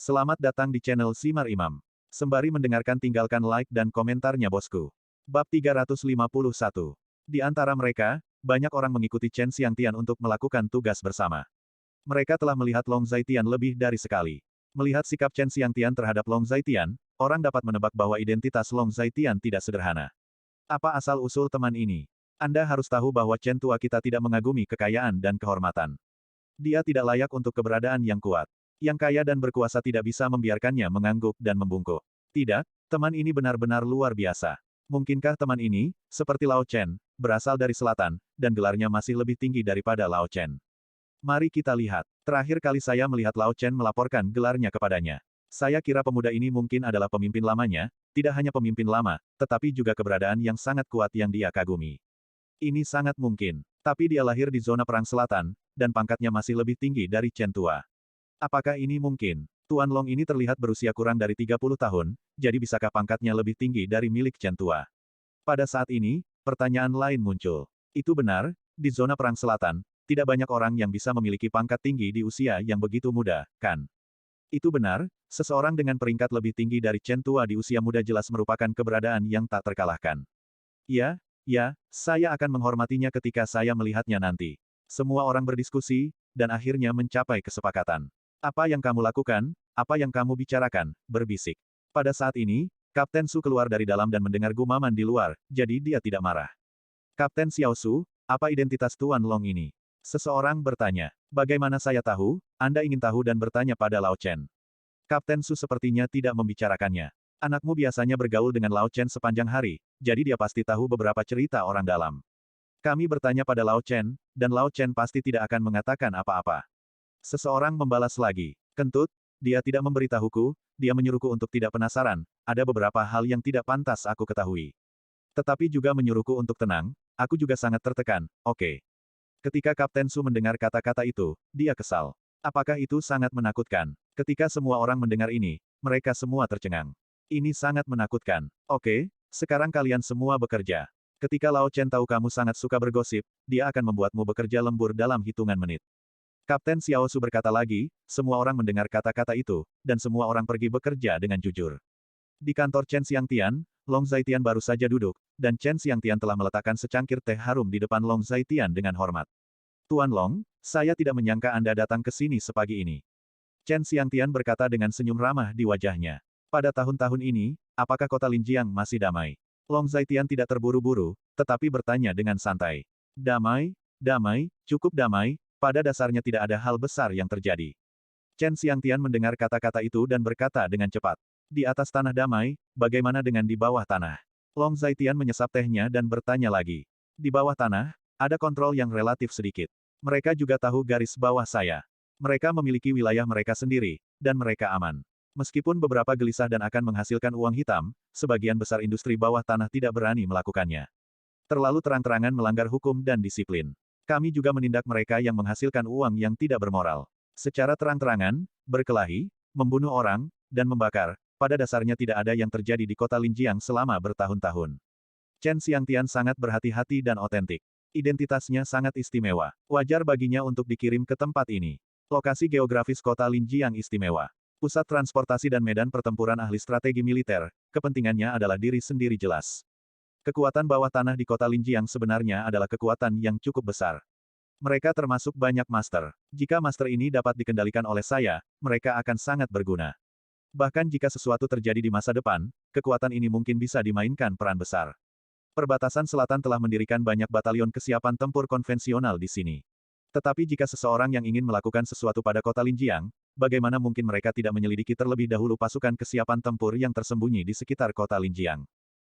Selamat datang di channel Simar Imam. Sembari mendengarkan tinggalkan like dan komentarnya bosku. Bab 351. Di antara mereka, banyak orang mengikuti Chen Xiangtian untuk melakukan tugas bersama. Mereka telah melihat Long Zaitian lebih dari sekali. Melihat sikap Chen Xiangtian terhadap Long Zaitian, orang dapat menebak bahwa identitas Long Zaitian tidak sederhana. Apa asal-usul teman ini? Anda harus tahu bahwa Chen tua kita tidak mengagumi kekayaan dan kehormatan. Dia tidak layak untuk keberadaan yang kuat. Yang kaya dan berkuasa tidak bisa membiarkannya mengangguk dan membungkuk. Tidak, teman ini benar-benar luar biasa. Mungkinkah teman ini, seperti Lao Chen, berasal dari selatan, dan gelarnya masih lebih tinggi daripada Lao Chen? Mari kita lihat. Terakhir kali saya melihat Lao Chen melaporkan gelarnya kepadanya. Saya kira pemuda ini mungkin adalah pemimpin lamanya, tidak hanya pemimpin lama, tetapi juga keberadaan yang sangat kuat yang dia kagumi. Ini sangat mungkin. Tapi dia lahir di zona perang selatan, dan pangkatnya masih lebih tinggi dari Chen tua. Apakah ini mungkin? Tuan Long ini terlihat berusia kurang dari 30 tahun, jadi bisakah pangkatnya lebih tinggi dari milik Chen tua? Pada saat ini, pertanyaan lain muncul. Itu benar, di zona perang selatan, tidak banyak orang yang bisa memiliki pangkat tinggi di usia yang begitu muda, kan? Itu benar, seseorang dengan peringkat lebih tinggi dari Chen tua di usia muda jelas merupakan keberadaan yang tak terkalahkan. Ya, saya akan menghormatinya ketika saya melihatnya nanti. Semua orang berdiskusi, dan akhirnya mencapai kesepakatan. Apa yang kamu lakukan, apa yang kamu bicarakan, berbisik. Pada saat ini, Kapten Su keluar dari dalam dan mendengar gumaman di luar, jadi dia tidak marah. Kapten Xiao Su, apa identitas Tuan Long ini? Seseorang bertanya. Bagaimana saya tahu, Anda ingin tahu dan bertanya pada Lao Chen. Kapten Su sepertinya tidak membicarakannya. Anakmu biasanya bergaul dengan Lao Chen sepanjang hari, jadi dia pasti tahu beberapa cerita orang dalam. Kami bertanya pada Lao Chen, dan Lao Chen pasti tidak akan mengatakan apa-apa. Seseorang membalas lagi. Kentut, dia tidak memberitahuku, dia menyuruhku untuk tidak penasaran, ada beberapa hal yang tidak pantas aku ketahui. Tetapi juga menyuruhku untuk tenang, aku juga sangat tertekan, oke. Ketika Kapten Su mendengar kata-kata itu, dia kesal. Apakah itu sangat menakutkan? Ketika semua orang mendengar ini, mereka semua tercengang. Ini sangat menakutkan. Oke, sekarang kalian semua bekerja. Ketika Lao Chen tahu kamu sangat suka bergosip, dia akan membuatmu bekerja lembur dalam hitungan menit. Kapten Xiao Su berkata lagi, semua orang mendengar kata-kata itu, dan semua orang pergi bekerja dengan jujur. Di kantor Chen Xiangtian, Long Zaitian baru saja duduk, dan Chen Xiangtian telah meletakkan secangkir teh harum di depan Long Zaitian dengan hormat. Tuan Long, saya tidak menyangka Anda datang ke sini sepagi ini. Chen Xiangtian berkata dengan senyum ramah di wajahnya. Pada tahun-tahun ini, apakah kota Linjiang masih damai? Long Zaitian tidak terburu-buru, tetapi bertanya dengan santai. Damai, cukup damai, pada dasarnya tidak ada hal besar yang terjadi. Chen Xiangtian mendengar kata-kata itu dan berkata dengan cepat. Di atas tanah damai, bagaimana dengan di bawah tanah? Long Zaitian menyesap tehnya dan bertanya lagi. Di bawah tanah, ada kontrol yang relatif sedikit. Mereka juga tahu garis bawah saya. Mereka memiliki wilayah mereka sendiri, dan mereka aman. Meskipun beberapa gelisah dan akan menghasilkan uang hitam, sebagian besar industri bawah tanah tidak berani melakukannya. Terlalu terang-terangan melanggar hukum dan disiplin. Kami juga menindak mereka yang menghasilkan uang yang tidak bermoral. Secara terang-terangan, berkelahi, membunuh orang, dan membakar, pada dasarnya tidak ada yang terjadi di kota Linjiang selama bertahun-tahun. Chen Xiangtian sangat berhati-hati dan otentik. Identitasnya sangat istimewa. Wajar baginya untuk dikirim ke tempat ini. Lokasi geografis kota Linjiang istimewa. Pusat transportasi dan medan pertempuran ahli strategi militer, kepentingannya adalah diri sendiri jelas. Kekuatan bawah tanah di kota Linjiang sebenarnya adalah kekuatan yang cukup besar. Mereka termasuk banyak master. Jika master ini dapat dikendalikan oleh saya, mereka akan sangat berguna. Bahkan jika sesuatu terjadi di masa depan, kekuatan ini mungkin bisa dimainkan peran besar. Perbatasan Selatan telah mendirikan banyak batalion kesiapan tempur konvensional di sini. Tetapi jika seseorang yang ingin melakukan sesuatu pada kota Linjiang, bagaimana mungkin mereka tidak menyelidiki terlebih dahulu pasukan kesiapan tempur yang tersembunyi di sekitar kota Linjiang?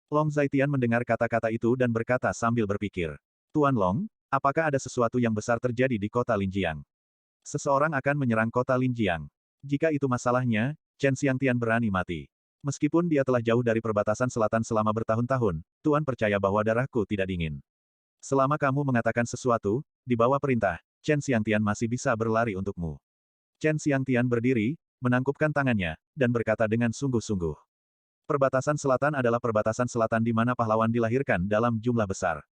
Long Zaitian mendengar kata-kata itu dan berkata sambil berpikir. Tuan Long, apakah ada sesuatu yang besar terjadi di kota Linjiang? Seseorang akan menyerang kota Linjiang. Jika itu masalahnya, Chen Xiangtian berani mati. Meskipun dia telah jauh dari perbatasan selatan selama bertahun-tahun, Tuan percaya bahwa darahku tidak dingin. Selama kamu mengatakan sesuatu, di bawah perintah, Chen Xiangtian masih bisa berlari untukmu. Chen Xiangtian berdiri, menangkupkan tangannya, dan berkata dengan sungguh-sungguh. Perbatasan selatan adalah perbatasan selatan di mana pahlawan dilahirkan dalam jumlah besar.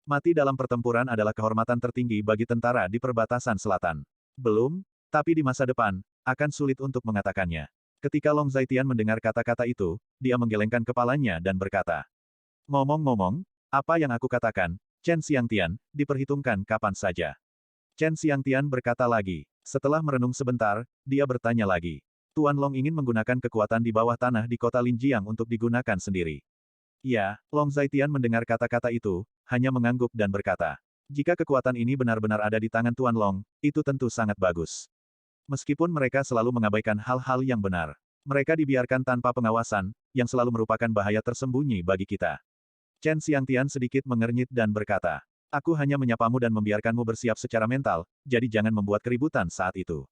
Mati dalam pertempuran adalah kehormatan tertinggi bagi tentara di perbatasan selatan. Belum, tapi di masa depan, akan sulit untuk mengatakannya. Ketika Long Zaitian mendengar kata-kata itu, dia menggelengkan kepalanya dan berkata, ngomong-ngomong, apa yang aku katakan, Chen Xiangtian, diperhitungkan kapan saja. Chen Xiangtian berkata lagi. Setelah merenung sebentar, dia bertanya lagi. Tuan Long ingin menggunakan kekuatan di bawah tanah di kota Linjiang untuk digunakan sendiri. Ya, Long Zaitian mendengar kata-kata itu, hanya mengangguk dan berkata, jika kekuatan ini benar-benar ada di tangan Tuan Long, itu tentu sangat bagus. Meskipun mereka selalu mengabaikan hal-hal yang benar. Mereka dibiarkan tanpa pengawasan, yang selalu merupakan bahaya tersembunyi bagi kita. Chen Xiangtian sedikit mengernyit dan berkata, aku hanya menyapamu dan membiarkanmu bersiap secara mental, jadi jangan membuat keributan saat itu.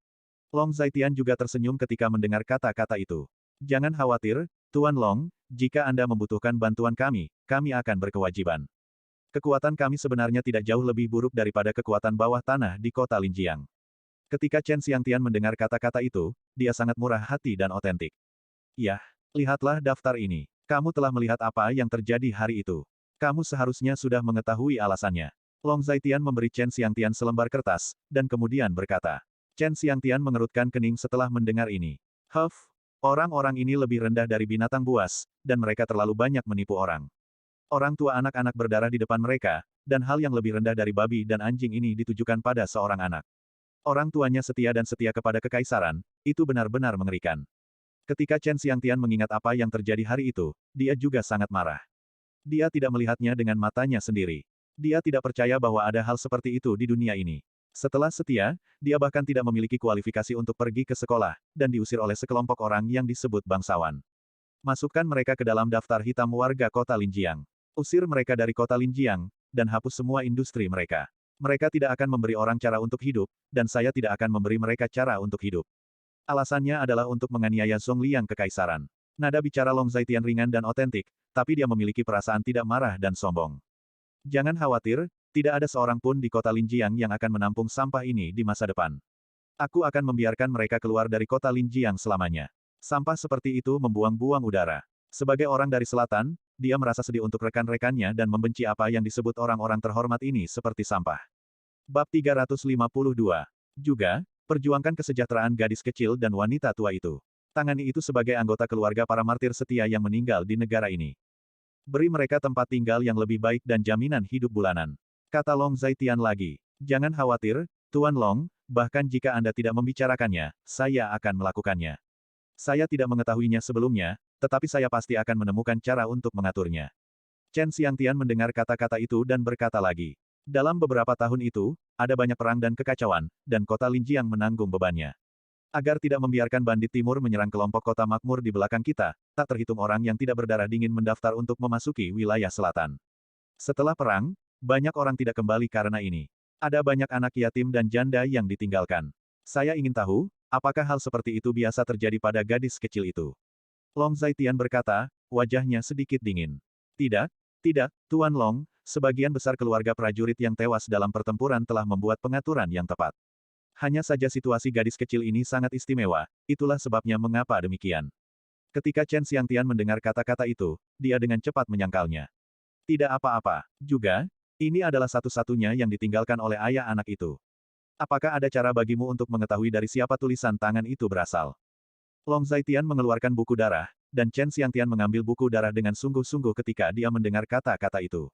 Long Zaitian juga tersenyum ketika mendengar kata-kata itu. Jangan khawatir, Tuan Long, jika Anda membutuhkan bantuan kami akan berkewajiban. Kekuatan kami sebenarnya tidak jauh lebih buruk daripada kekuatan bawah tanah di kota Linjiang. Ketika Chen Xiangtian mendengar kata-kata itu, dia sangat murah hati dan otentik. Yah, lihatlah daftar ini. Kamu telah melihat apa yang terjadi hari itu. Kamu seharusnya sudah mengetahui alasannya. Long Zaitian memberi Chen Xiangtian selembar kertas, dan kemudian berkata. Chen Xiangtian mengerutkan kening setelah mendengar ini. Huff, orang-orang ini lebih rendah dari binatang buas, dan mereka terlalu banyak menipu orang. Orang tua anak-anak berdarah di depan mereka, dan hal yang lebih rendah dari babi dan anjing ini ditujukan pada seorang anak. Orang tuanya setia dan setia kepada kekaisaran, itu benar-benar mengerikan. Ketika Chen Xiangtian mengingat apa yang terjadi hari itu, dia juga sangat marah. Dia tidak melihatnya dengan matanya sendiri. Dia tidak percaya bahwa ada hal seperti itu di dunia ini. Setelah setia, dia bahkan tidak memiliki kualifikasi untuk pergi ke sekolah, dan diusir oleh sekelompok orang yang disebut bangsawan. Masukkan mereka ke dalam daftar hitam warga kota Linjiang. Usir mereka dari kota Linjiang, dan hapus semua industri mereka. Mereka tidak akan memberi orang cara untuk hidup, dan saya tidak akan memberi mereka cara untuk hidup. Alasannya adalah untuk menganiaya Zongliang kekaisaran. Nada bicara Long Zaitian ringan dan otentik, tapi dia memiliki perasaan tidak marah dan sombong. Jangan khawatir, tidak ada seorang pun di kota Linjiang yang akan menampung sampah ini di masa depan. Aku akan membiarkan mereka keluar dari kota Linjiang selamanya. Sampah seperti itu membuang-buang udara. Sebagai orang dari selatan, dia merasa sedih untuk rekan-rekannya dan membenci apa yang disebut orang-orang terhormat ini seperti sampah. Bab 352. Juga, perjuangkan kesejahteraan gadis kecil dan wanita tua itu. Tangani itu sebagai anggota keluarga para martir setia yang meninggal di negara ini. Beri mereka tempat tinggal yang lebih baik dan jaminan hidup bulanan. Kata Long Zaitian lagi. Jangan khawatir, Tuan Long, bahkan jika Anda tidak membicarakannya, saya akan melakukannya. Saya tidak mengetahuinya sebelumnya, tetapi saya pasti akan menemukan cara untuk mengaturnya. Chen Xiangtian mendengar kata-kata itu dan berkata lagi. Dalam beberapa tahun itu, ada banyak perang dan kekacauan, dan kota Linjiang menanggung bebannya. Agar tidak membiarkan bandit timur menyerang kelompok kota makmur di belakang kita, tak terhitung orang yang tidak berdarah dingin mendaftar untuk memasuki wilayah selatan. Setelah perang, banyak orang tidak kembali karena ini. Ada banyak anak yatim dan janda yang ditinggalkan. Saya ingin tahu, apakah hal seperti itu biasa terjadi pada gadis kecil itu? Long Zaitian berkata, wajahnya sedikit dingin. Tidak, tidak, Tuan Long, sebagian besar keluarga prajurit yang tewas dalam pertempuran telah membuat pengaturan yang tepat. Hanya saja situasi gadis kecil ini sangat istimewa, itulah sebabnya mengapa demikian. Ketika Chen Xiangtian mendengar kata-kata itu, dia dengan cepat menyangkalnya. Tidak apa-apa. Juga, ini adalah satu-satunya yang ditinggalkan oleh ayah anak itu. Apakah ada cara bagimu untuk mengetahui dari siapa tulisan tangan itu berasal? Long Zaitian mengeluarkan buku darah, dan Chen Xiangtian mengambil buku darah dengan sungguh-sungguh ketika dia mendengar kata-kata itu.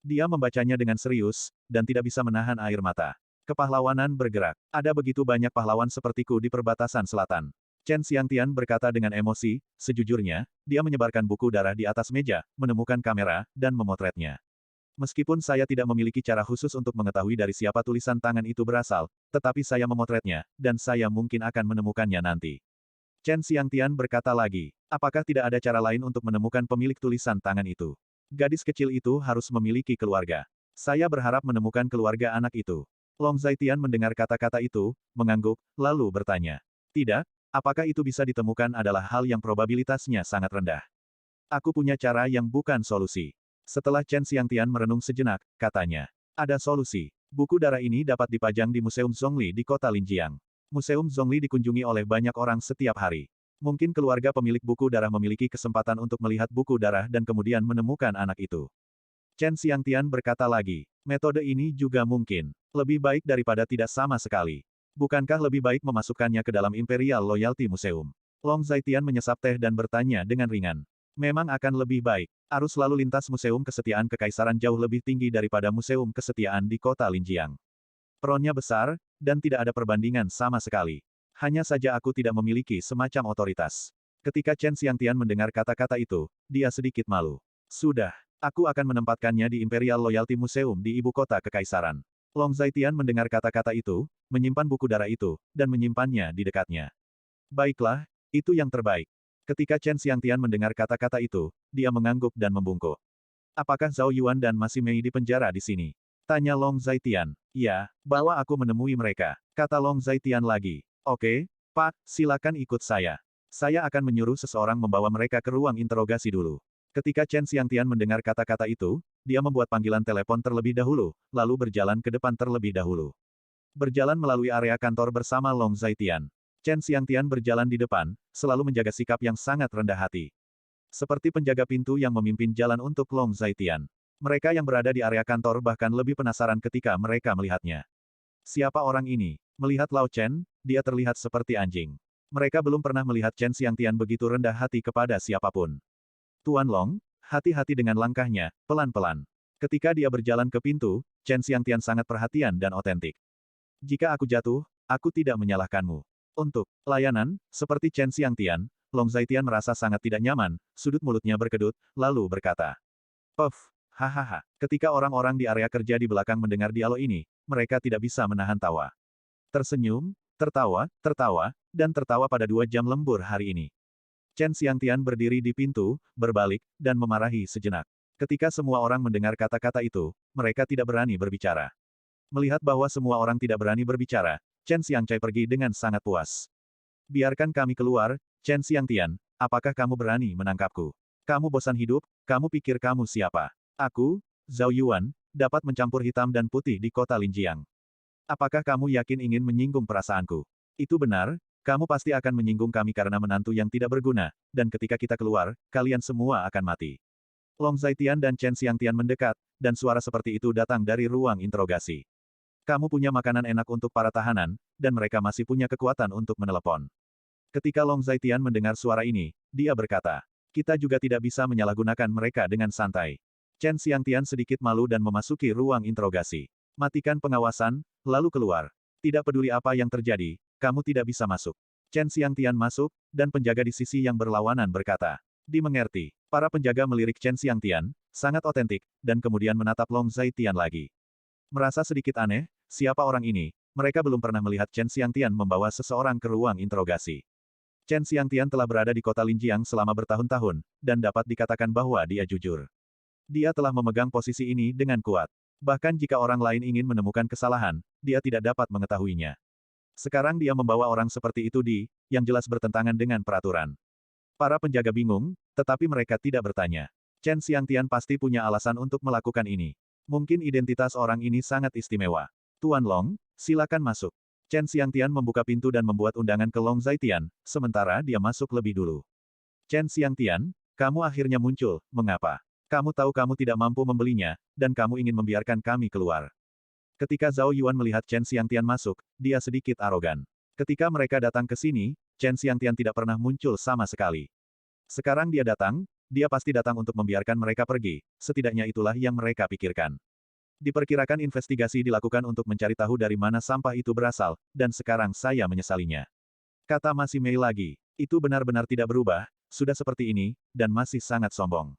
Dia membacanya dengan serius, dan tidak bisa menahan air mata. Kepahlawanan bergerak. Ada begitu banyak pahlawan sepertiku di perbatasan selatan. Chen Xiangtian berkata dengan emosi, sejujurnya, dia menyebarkan buku darah di atas meja, menemukan kamera, dan memotretnya. Meskipun saya tidak memiliki cara khusus untuk mengetahui dari siapa tulisan tangan itu berasal, tetapi saya memotretnya, dan saya mungkin akan menemukannya nanti. Chen Xiangtian berkata lagi, apakah tidak ada cara lain untuk menemukan pemilik tulisan tangan itu? Gadis kecil itu harus memiliki keluarga. Saya berharap menemukan keluarga anak itu. Long Zaitian mendengar kata-kata itu, mengangguk, lalu bertanya. Tidak, apakah itu bisa ditemukan adalah hal yang probabilitasnya sangat rendah. Aku punya cara yang bukan solusi. Setelah Chen Xiangtian merenung sejenak, katanya. Ada solusi. Buku darah ini dapat dipajang di Museum Zhongli di kota Linjiang. Museum Zhongli dikunjungi oleh banyak orang setiap hari. Mungkin keluarga pemilik buku darah memiliki kesempatan untuk melihat buku darah dan kemudian menemukan anak itu. Chen Xiangtian berkata lagi, metode ini juga mungkin. Lebih baik daripada tidak sama sekali. Bukankah lebih baik memasukkannya ke dalam Imperial Loyalty Museum? Long Zaitian menyesap teh dan bertanya dengan ringan. Memang akan lebih baik. Arus lalu lintas Museum Kesetiaan Kekaisaran jauh lebih tinggi daripada Museum Kesetiaan di kota Linjiang. Peronnya besar, dan tidak ada perbandingan sama sekali. Hanya saja aku tidak memiliki semacam otoritas. Ketika Chen Xiangtian mendengar kata-kata itu, dia sedikit malu. Sudah, aku akan menempatkannya di Imperial Loyalty Museum di ibu kota kekaisaran. Long Zaitian mendengar kata-kata itu, menyimpan buku darah itu, dan menyimpannya di dekatnya. Baiklah, itu yang terbaik. Ketika Chen Xiangtian mendengar kata-kata itu, dia mengangguk dan membungkuk. Apakah Zhao Yuan dan Masi Mei dipenjara di sini? Tanya Long Zaitian. Ya, bawa aku menemui mereka. Kata Long Zaitian lagi. Oke, Pak, silakan ikut saya. Saya akan menyuruh seseorang membawa mereka ke ruang interogasi dulu. Ketika Chen Xiangtian mendengar kata-kata itu, dia membuat panggilan telepon terlebih dahulu, lalu berjalan ke depan terlebih dahulu. Berjalan melalui area kantor bersama Long Zaitian. Chen Xiangtian berjalan di depan, selalu menjaga sikap yang sangat rendah hati. Seperti penjaga pintu yang memimpin jalan untuk Long Zaitian. Mereka yang berada di area kantor bahkan lebih penasaran ketika mereka melihatnya. Siapa orang ini? Melihat Lao Chen, dia terlihat seperti anjing. Mereka belum pernah melihat Chen Xiangtian begitu rendah hati kepada siapapun. Tuan Long, hati-hati dengan langkahnya, pelan-pelan. Ketika dia berjalan ke pintu, Chen Xiangtian sangat perhatian dan otentik. Jika aku jatuh, aku tidak menyalahkanmu. Untuk layanan, seperti Chen Xiangtian, Long Zaitian merasa sangat tidak nyaman, sudut mulutnya berkedut, lalu berkata. Puff, hahaha. Ketika orang-orang di area kerja di belakang mendengar dialog ini, mereka tidak bisa menahan tawa. Tersenyum, tertawa, dan tertawa pada 2 jam lembur hari ini. Chen Xiangtian berdiri di pintu, berbalik, dan memarahi sejenak. Ketika semua orang mendengar kata-kata itu, mereka tidak berani berbicara. Melihat bahwa semua orang tidak berani berbicara, Chen Xiangcai pergi dengan sangat puas. Biarkan kami keluar, Chen Xiangtian, apakah kamu berani menangkapku? Kamu bosan hidup, kamu pikir kamu siapa? Aku, Zhao Yuan, dapat mencampur hitam dan putih di kota Linjiang. Apakah kamu yakin ingin menyinggung perasaanku? Itu benar, kamu pasti akan menyinggung kami karena menantu yang tidak berguna, dan ketika kita keluar, kalian semua akan mati. Long Zaitian dan Chen Xiangtian mendekat, dan suara seperti itu datang dari ruang interogasi. Kamu punya makanan enak untuk para tahanan, dan mereka masih punya kekuatan untuk menelepon. Ketika Long Zaitian mendengar suara ini, dia berkata, kita juga tidak bisa menyalahgunakan mereka dengan santai. Chen Xiangtian sedikit malu dan memasuki ruang interogasi. Matikan pengawasan, lalu keluar. Tidak peduli apa yang terjadi, kamu tidak bisa masuk. Chen Xiangtian masuk, dan penjaga di sisi yang berlawanan berkata. Dimengerti. Para penjaga melirik Chen Xiangtian, sangat otentik, dan kemudian menatap Long Zaitian lagi. Merasa sedikit aneh, siapa orang ini? Mereka belum pernah melihat Chen Xiangtian membawa seseorang ke ruang interogasi. Chen Xiangtian telah berada di kota Linjiang selama bertahun-tahun, dan dapat dikatakan bahwa dia jujur. Dia telah memegang posisi ini dengan kuat. Bahkan jika orang lain ingin menemukan kesalahan, dia tidak dapat mengetahuinya. Sekarang dia membawa orang seperti itu yang jelas bertentangan dengan peraturan. Para penjaga bingung, tetapi mereka tidak bertanya. Chen Xiangtian pasti punya alasan untuk melakukan ini. Mungkin identitas orang ini sangat istimewa. Tuan Long, silakan masuk. Chen Xiangtian membuka pintu dan membuat undangan ke Long Zaitian, sementara dia masuk lebih dulu. Chen Xiangtian, kamu akhirnya muncul, mengapa? Kamu tahu kamu tidak mampu membelinya, dan kamu ingin membiarkan kami keluar. Ketika Zhao Yuan melihat Chen Xiangtian masuk, dia sedikit arogan. Ketika mereka datang ke sini, Chen Xiangtian tidak pernah muncul sama sekali. Sekarang dia datang, dia pasti datang untuk membiarkan mereka pergi, setidaknya itulah yang mereka pikirkan. Diperkirakan investigasi dilakukan untuk mencari tahu dari mana sampah itu berasal, dan sekarang saya menyesalinya. Kata Masi Mei lagi, itu benar-benar tidak berubah, sudah seperti ini, dan masih sangat sombong.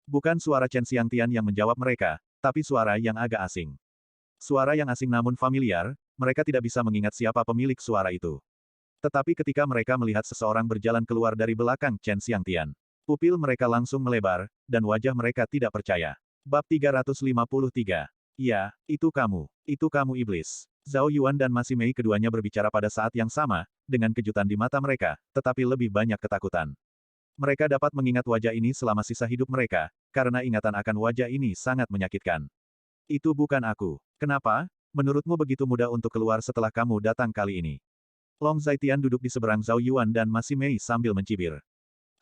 Bukan suara Chen Xiangtian yang menjawab mereka, tapi suara yang agak asing. Suara yang asing namun familiar, mereka tidak bisa mengingat siapa pemilik suara itu. Tetapi ketika mereka melihat seseorang berjalan keluar dari belakang Chen Xiangtian, pupil mereka langsung melebar, dan wajah mereka tidak percaya. Bab 353. Ya, itu kamu iblis. Zhao Yuan dan Masi Mei keduanya berbicara pada saat yang sama, dengan kejutan di mata mereka, tetapi lebih banyak ketakutan. Mereka dapat mengingat wajah ini selama sisa hidup mereka, karena ingatan akan wajah ini sangat menyakitkan. Itu bukan aku. Kenapa? Menurutmu begitu mudah untuk keluar setelah kamu datang kali ini? Long Zaitian duduk di seberang Zhao Yuan dan Masi Mei sambil mencibir.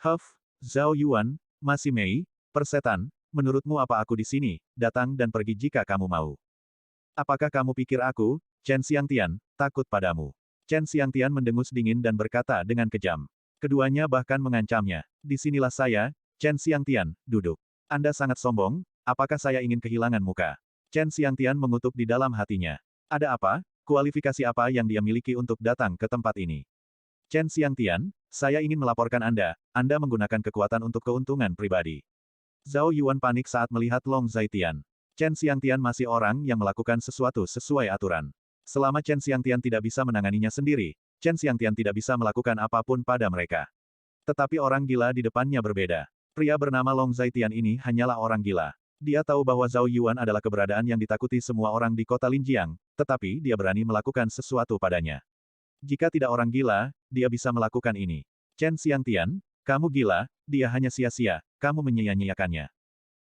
Huff, Zhao Yuan, Masi Mei, persetan, menurutmu apa aku di sini, datang dan pergi jika kamu mau. Apakah kamu pikir aku, Chen Xiangtian, takut padamu? Chen Xiangtian mendengus dingin dan berkata dengan kejam. Keduanya bahkan mengancamnya. Disinilah saya, Chen Xiangtian, duduk. Anda sangat sombong, apakah saya ingin kehilangan muka? Chen Xiangtian mengutuk di dalam hatinya. Ada apa? Kualifikasi apa yang dia miliki untuk datang ke tempat ini? Chen Xiangtian, saya ingin melaporkan Anda menggunakan kekuatan untuk keuntungan pribadi. Zhao Yuan panik saat melihat Long Zaitian. Chen Xiangtian masih orang yang melakukan sesuatu sesuai aturan. Selama Chen Xiangtian tidak bisa menanganinya sendiri, Chen Xiangtian tidak bisa melakukan apapun pada mereka. Tetapi orang gila di depannya berbeda. Pria bernama Long Zaitian ini hanyalah orang gila. Dia tahu bahwa Zhao Yuan adalah keberadaan yang ditakuti semua orang di kota Linjiang, tetapi dia berani melakukan sesuatu padanya. Jika tidak orang gila, dia bisa melakukan ini. Chen Xiangtian, kamu gila, dia hanya sia-sia, kamu menyia-nyiakannya.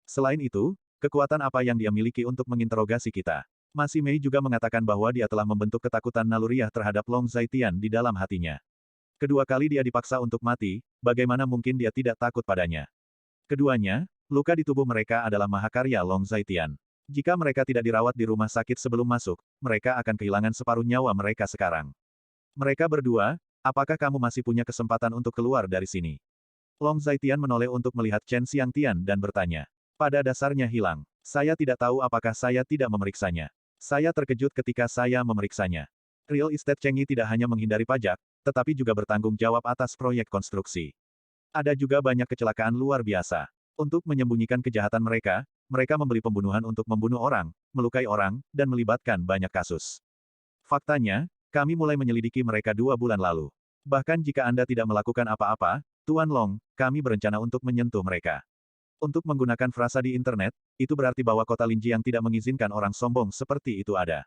Selain itu, kekuatan apa yang dia miliki untuk menginterogasi kita? Masi Mei juga mengatakan bahwa dia telah membentuk ketakutan naluriah terhadap Long Zaitian di dalam hatinya. Kedua kali dia dipaksa untuk mati, bagaimana mungkin dia tidak takut padanya? Keduanya, luka di tubuh mereka adalah mahakarya Long Zaitian. Jika mereka tidak dirawat di rumah sakit sebelum masuk, mereka akan kehilangan separuh nyawa mereka sekarang. Mereka berdua, apakah kamu masih punya kesempatan untuk keluar dari sini? Long Zaitian menoleh untuk melihat Chen Xiangtian dan bertanya. Pada dasarnya hilang. Saya tidak tahu apakah saya tidak memeriksanya. Saya terkejut ketika saya memeriksanya. Real Estate Chengyi tidak hanya menghindari pajak, tetapi juga bertanggung jawab atas proyek konstruksi. Ada juga banyak kecelakaan luar biasa. Untuk menyembunyikan kejahatan mereka, mereka membeli pembunuhan untuk membunuh orang, melukai orang, dan melibatkan banyak kasus. Faktanya, kami mulai menyelidiki mereka 2 bulan lalu. Bahkan jika Anda tidak melakukan apa-apa, Tuan Long, kami berencana untuk menyentuh mereka. Untuk menggunakan frasa di internet, itu berarti bahwa kota Linjiang tidak mengizinkan orang sombong seperti itu ada.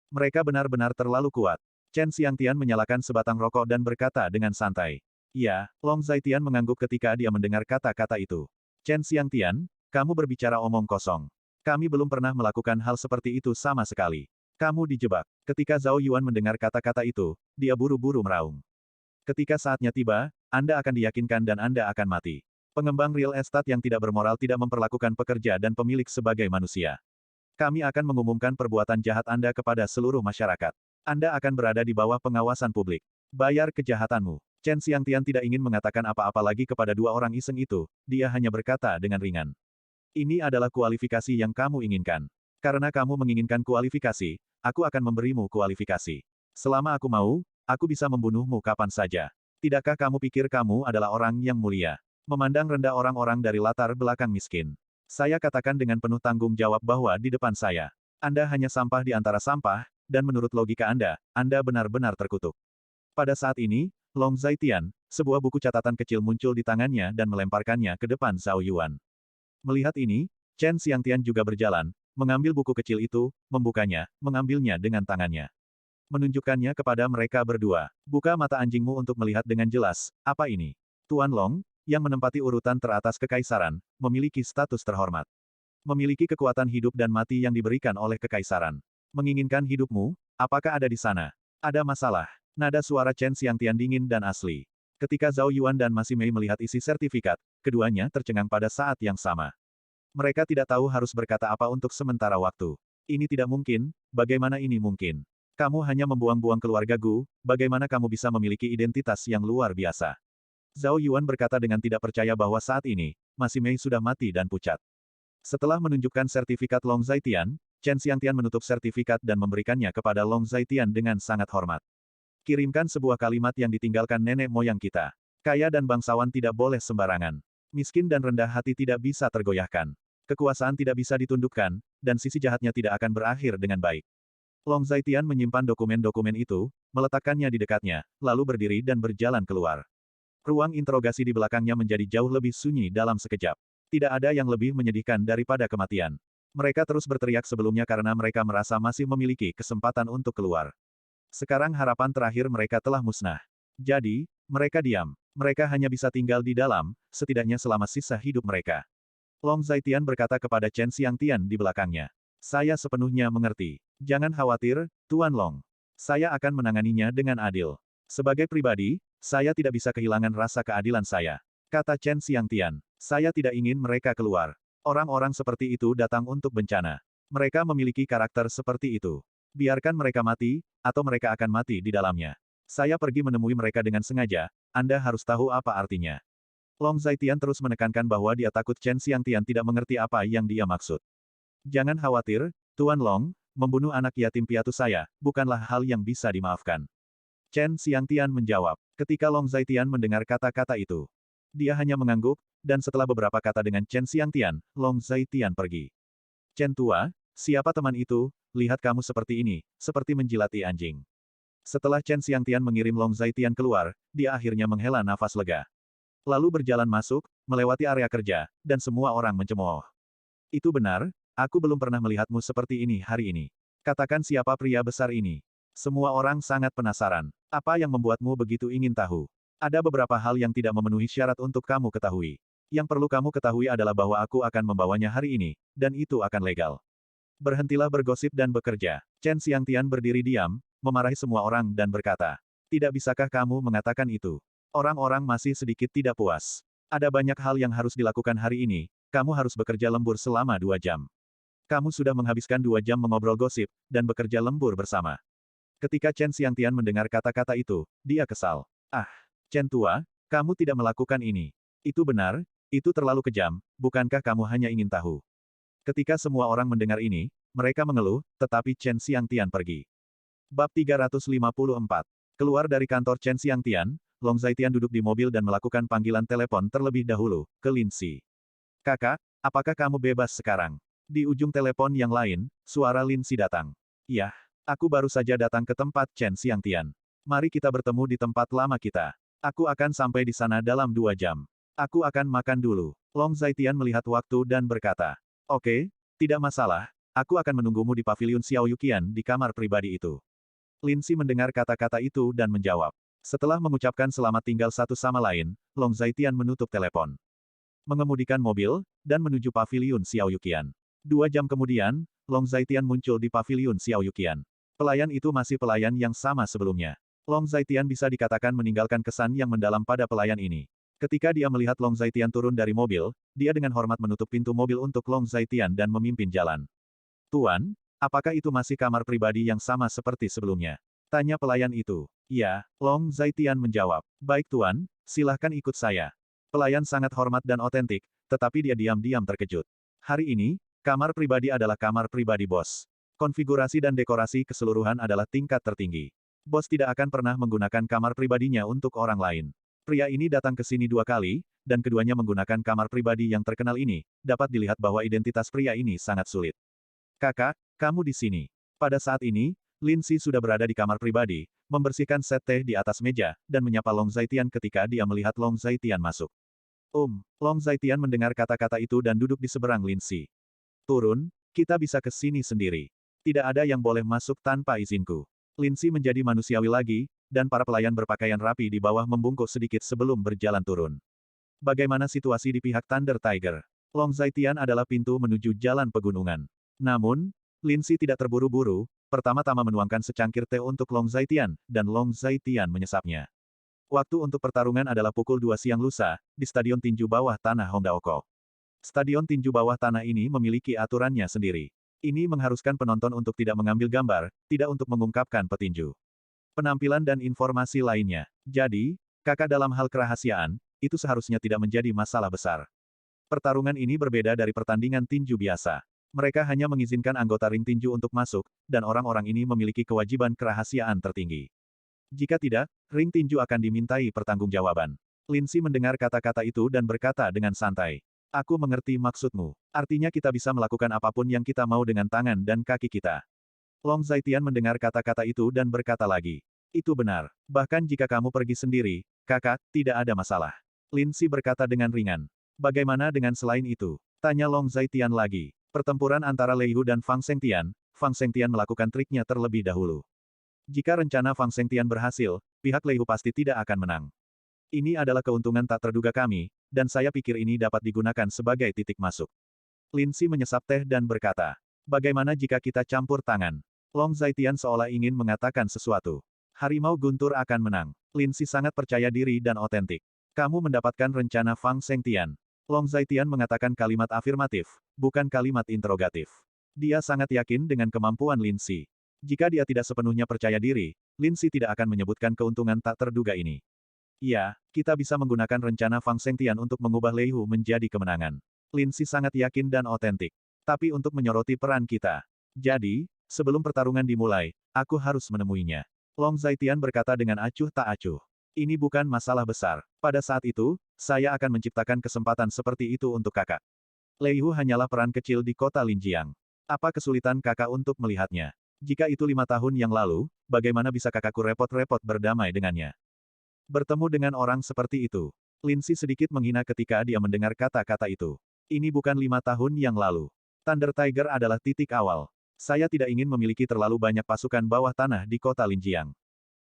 Mereka benar-benar terlalu kuat. Chen Xiangtian menyalakan sebatang rokok dan berkata dengan santai. Ya, Long Zaitian mengangguk ketika dia mendengar kata-kata itu. Chen Xiangtian, kamu berbicara omong kosong. Kami belum pernah melakukan hal seperti itu sama sekali. Kamu dijebak. Ketika Zhao Yuan mendengar kata-kata itu, dia buru-buru meraung. Ketika saatnya tiba, Anda akan diyakinkan dan Anda akan mati. Pengembang real estate yang tidak bermoral tidak memperlakukan pekerja dan pemilik sebagai manusia. Kami akan mengumumkan perbuatan jahat Anda kepada seluruh masyarakat. Anda akan berada di bawah pengawasan publik. Bayar kejahatanmu. Chen Xiangtian tidak ingin mengatakan apa-apa lagi kepada 2 orang iseng itu, dia hanya berkata dengan ringan. Ini adalah kualifikasi yang kamu inginkan. Karena kamu menginginkan kualifikasi, aku akan memberimu kualifikasi. Selama aku mau, aku bisa membunuhmu kapan saja. Tidakkah kamu pikir kamu adalah orang yang mulia? Memandang rendah orang-orang dari latar belakang miskin. Saya katakan dengan penuh tanggung jawab bahwa di depan saya, Anda hanya sampah di antara sampah, dan menurut logika Anda benar-benar terkutuk. Pada saat ini, Long Zaitian, sebuah buku catatan kecil muncul di tangannya dan melemparkannya ke depan Zhao Yuan. Melihat ini, Chen Xiangtian juga berjalan, mengambil buku kecil itu, membukanya, mengambilnya dengan tangannya. Menunjukkannya kepada mereka berdua. Buka mata anjingmu untuk melihat dengan jelas, apa ini? Tuan Long, yang menempati urutan teratas kekaisaran, memiliki status terhormat. Memiliki kekuatan hidup dan mati yang diberikan oleh kekaisaran. Menginginkan hidupmu, apakah ada di sana? Ada masalah. Nada suara Chen Xiangtian dingin dan asli. Ketika Zhao Yuan dan Masi Mei melihat isi sertifikat, keduanya tercengang pada saat yang sama. Mereka tidak tahu harus berkata apa untuk sementara waktu. Ini tidak mungkin, bagaimana ini mungkin? Kamu hanya membuang-buang keluarga Gu, bagaimana kamu bisa memiliki identitas yang luar biasa? Zhao Yuan berkata dengan tidak percaya bahwa saat ini, Masi Mei sudah mati dan pucat. Setelah menunjukkan sertifikat Long Zaitian, Chen Xiangtian menutup sertifikat dan memberikannya kepada Long Zaitian dengan sangat hormat. Kirimkan sebuah kalimat yang ditinggalkan nenek moyang kita. Kaya dan bangsawan tidak boleh sembarangan. Miskin dan rendah hati tidak bisa tergoyahkan. Kekuasaan tidak bisa ditundukkan, dan sisi jahatnya tidak akan berakhir dengan baik. Long Zaitian menyimpan dokumen-dokumen itu, meletakkannya di dekatnya, lalu berdiri dan berjalan keluar. Ruang interogasi di belakangnya menjadi jauh lebih sunyi dalam sekejap. Tidak ada yang lebih menyedihkan daripada kematian. Mereka terus berteriak sebelumnya karena mereka merasa masih memiliki kesempatan untuk keluar. Sekarang harapan terakhir mereka telah musnah. Jadi, mereka diam. Mereka hanya bisa tinggal di dalam, setidaknya selama sisa hidup mereka. Long Zaitian berkata kepada Chen Xiangtian di belakangnya. Saya sepenuhnya mengerti. Jangan khawatir, Tuan Long. Saya akan menanganinya dengan adil. Sebagai pribadi, saya tidak bisa kehilangan rasa keadilan saya. Kata Chen Xiangtian. Saya tidak ingin mereka keluar. Orang-orang seperti itu datang untuk bencana. Mereka memiliki karakter seperti itu. Biarkan mereka mati, atau mereka akan mati di dalamnya. Saya pergi menemui mereka dengan sengaja, Anda harus tahu apa artinya. Long Zaitian terus menekankan bahwa dia takut Chen Xiangtian tidak mengerti apa yang dia maksud. Jangan khawatir, Tuan Long, membunuh anak yatim piatu saya, bukanlah hal yang bisa dimaafkan. Chen Xiangtian menjawab. Ketika Long Zaitian mendengar kata-kata itu, dia hanya mengangguk, dan setelah beberapa kata dengan Chen Xiangtian, Long Zaitian pergi. Chen tua, siapa teman itu? Lihat kamu seperti ini, seperti menjilati anjing. Setelah Chen Xiangtian mengirim Long Zaitian keluar, dia akhirnya menghela nafas lega. Lalu berjalan masuk, melewati area kerja, dan semua orang mencemooh. Itu benar, aku belum pernah melihatmu seperti ini hari ini. Katakan siapa pria besar ini. Semua orang sangat penasaran. Apa yang membuatmu begitu ingin tahu? Ada beberapa hal yang tidak memenuhi syarat untuk kamu ketahui. Yang perlu kamu ketahui adalah bahwa aku akan membawanya hari ini, dan itu akan legal. Berhentilah bergosip dan bekerja. Chen Xiangtian berdiri diam, memarahi semua orang dan berkata, tidak bisakah kamu mengatakan itu? Orang-orang masih sedikit tidak puas. Ada banyak hal yang harus dilakukan hari ini, kamu harus bekerja lembur selama 2 jam. Kamu sudah menghabiskan 2 jam mengobrol gosip, dan bekerja lembur bersama. Ketika Chen Xiangtian mendengar kata-kata itu, dia kesal. Ah, Chen tua, kamu tidak melakukan ini. Itu benar, itu terlalu kejam, bukankah kamu hanya ingin tahu? Ketika semua orang mendengar ini, mereka mengeluh, tetapi Chen Xiangtian pergi. Bab 354. Keluar dari kantor Chen Xiangtian, Long Zaitian duduk di mobil dan melakukan panggilan telepon terlebih dahulu, ke Lin Si. Kakak, apakah kamu bebas sekarang? Di ujung telepon yang lain, suara Lin Si datang. Yah, aku baru saja datang ke tempat Chen Xiangtian. Mari kita bertemu di tempat lama kita. Aku akan sampai di sana dalam 2 jam. Aku akan makan dulu. Long Zaitian melihat waktu dan berkata, oke, tidak masalah, aku akan menunggumu di paviliun Xiao Yuqian di kamar pribadi itu. Lin Si mendengar kata-kata itu dan menjawab. Setelah mengucapkan selamat tinggal satu sama lain, Long Zaitian menutup telepon. Mengemudikan mobil, dan menuju paviliun Xiao Yuqian. 2 jam kemudian, Long Zaitian muncul di paviliun Xiao Yuqian. Pelayan itu masih pelayan yang sama sebelumnya. Long Zaitian bisa dikatakan meninggalkan kesan yang mendalam pada pelayan ini. Ketika dia melihat Long Zaitian turun dari mobil, dia dengan hormat menutup pintu mobil untuk Long Zaitian dan memimpin jalan. Tuan, apakah itu masih kamar pribadi yang sama seperti sebelumnya? Tanya pelayan itu. Ya, Long Zaitian menjawab. Baik tuan, silahkan ikut saya. Pelayan sangat hormat dan otentik, tetapi dia diam-diam terkejut. Hari ini, kamar pribadi adalah kamar pribadi bos. Konfigurasi dan dekorasi keseluruhan adalah tingkat tertinggi. Bos tidak akan pernah menggunakan kamar pribadinya untuk orang lain. Pria ini datang ke sini 2 kali, dan keduanya menggunakan kamar pribadi yang terkenal ini, dapat dilihat bahwa identitas pria ini sangat sulit. Kakak, kamu di sini. Pada saat ini, Lin Si sudah berada di kamar pribadi, membersihkan set teh di atas meja, dan menyapa Long Zaitian ketika dia melihat Long Zaitian masuk. Long Zaitian mendengar kata-kata itu dan duduk di seberang Lin Si. Turun, kita bisa ke sini sendiri. Tidak ada yang boleh masuk tanpa izinku. Lin Si menjadi manusiawi lagi, dan para pelayan berpakaian rapi di bawah membungkuk sedikit sebelum berjalan turun. Bagaimana situasi di pihak Thunder Tiger? Long Zaitian adalah pintu menuju jalan pegunungan. Namun, Lin Si tidak terburu-buru, pertama-tama menuangkan secangkir teh untuk Long Zaitian, dan Long Zaitian menyesapnya. Waktu untuk pertarungan adalah pukul 2 siang lusa, di Stadion Tinju Bawah Tanah Hongdaoko. Stadion tinju bawah tanah ini memiliki aturannya sendiri. Ini mengharuskan penonton untuk tidak mengambil gambar, tidak untuk mengungkapkan petinju. Penampilan dan informasi lainnya. Jadi, kakak dalam hal kerahasiaan, itu seharusnya tidak menjadi masalah besar. Pertarungan ini berbeda dari pertandingan tinju biasa. Mereka hanya mengizinkan anggota ring tinju untuk masuk, dan orang-orang ini memiliki kewajiban kerahasiaan tertinggi. Jika tidak, ring tinju akan dimintai pertanggungjawaban. Lin Si mendengar kata-kata itu dan berkata dengan santai. Aku mengerti maksudmu. Artinya kita bisa melakukan apapun yang kita mau dengan tangan dan kaki kita. Long Zaitian mendengar kata-kata itu dan berkata lagi. Itu benar. Bahkan jika kamu pergi sendiri, kakak, tidak ada masalah. Lin Si berkata dengan ringan. Bagaimana dengan selain itu? Tanya Long Zaitian lagi. Pertempuran antara Lei Hu dan Fang Shengtian melakukan triknya terlebih dahulu. Jika rencana Fang Shengtian berhasil, pihak Lei Hu pasti tidak akan menang. Ini adalah keuntungan tak terduga kami, dan saya pikir ini dapat digunakan sebagai titik masuk. Lin Si menyesap teh dan berkata, bagaimana jika kita campur tangan? Long Zaitian seolah ingin mengatakan sesuatu. Harimau guntur akan menang. Lin Si sangat percaya diri dan otentik. Kamu mendapatkan rencana Fang Shengtian. Long Zaitian mengatakan kalimat afirmatif, bukan kalimat interrogatif. Dia sangat yakin dengan kemampuan Lin Si. Jika dia tidak sepenuhnya percaya diri, Lin Si tidak akan menyebutkan keuntungan tak terduga ini. Iya, kita bisa menggunakan rencana Fang Sengtian untuk mengubah Lei Hu menjadi kemenangan. Lin Si sangat yakin dan otentik. Tapi untuk menyoroti peran kita. Jadi, sebelum pertarungan dimulai, aku harus menemuinya. Long Zaitian berkata dengan acuh tak acuh. Ini bukan masalah besar. Pada saat itu, saya akan menciptakan kesempatan seperti itu untuk kakak. Lei Hu hanyalah peran kecil di kota Linjiang. Apa kesulitan kakak untuk melihatnya? Jika itu 5 tahun yang lalu, bagaimana bisa kakakku repot-repot berdamai dengannya? Bertemu dengan orang seperti itu. Lin Si sedikit menghina ketika dia mendengar kata-kata itu. Ini bukan 5 tahun yang lalu. Thunder Tiger adalah titik awal. Saya tidak ingin memiliki terlalu banyak pasukan bawah tanah di kota Linjiang.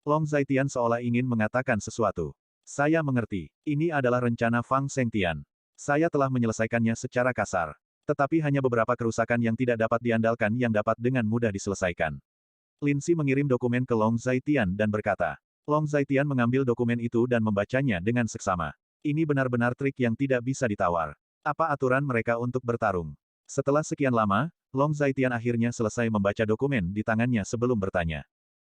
Long Zaitian seolah ingin mengatakan sesuatu. Saya mengerti. Ini adalah rencana Fang Sengtian. Saya telah menyelesaikannya secara kasar. Tetapi hanya beberapa kerusakan yang tidak dapat diandalkan yang dapat dengan mudah diselesaikan. Lin Si mengirim dokumen ke Long Zaitian dan berkata. Long Zaitian mengambil dokumen itu dan membacanya dengan seksama. Ini benar-benar trik yang tidak bisa ditawar. Apa aturan mereka untuk bertarung? Setelah sekian lama, Long Zaitian akhirnya selesai membaca dokumen di tangannya sebelum bertanya.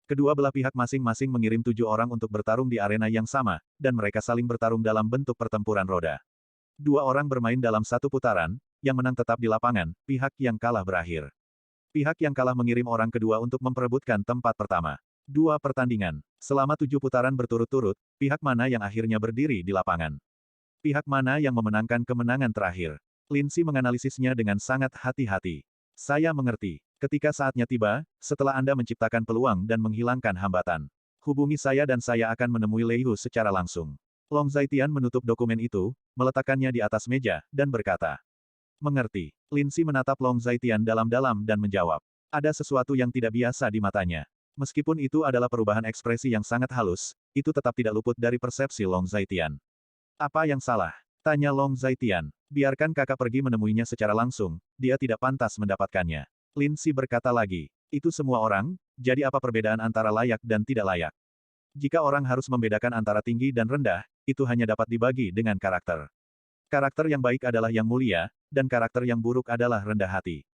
Kedua belah pihak masing-masing mengirim 7 orang untuk bertarung di arena yang sama, dan mereka saling bertarung dalam bentuk pertempuran roda. 2 orang bermain dalam satu putaran, yang menang tetap di lapangan, pihak yang kalah berakhir. Pihak yang kalah mengirim orang kedua untuk memperebutkan tempat pertama. 2 pertandingan. Selama 7 putaran berturut-turut, pihak mana yang akhirnya berdiri di lapangan? Pihak mana yang memenangkan kemenangan terakhir? Lin Si menganalisisnya dengan sangat hati-hati. Saya mengerti. Ketika saatnya tiba, setelah Anda menciptakan peluang dan menghilangkan hambatan. Hubungi saya dan saya akan menemui Lei Hu secara langsung. Long Zaitian menutup dokumen itu, meletakkannya di atas meja, dan berkata. Mengerti. Lin Si menatap Long Zaitian dalam-dalam dan menjawab. Ada sesuatu yang tidak biasa di matanya. Meskipun itu adalah perubahan ekspresi yang sangat halus, itu tetap tidak luput dari persepsi Long Zaitian. Apa yang salah? Tanya Long Zaitian. Biarkan kakak pergi menemuinya secara langsung, dia tidak pantas mendapatkannya. Lin Si berkata lagi. Itu semua orang, jadi apa perbedaan antara layak dan tidak layak? Jika orang harus membedakan antara tinggi dan rendah, itu hanya dapat dibagi dengan karakter. Karakter yang baik adalah yang mulia, dan karakter yang buruk adalah rendah hati.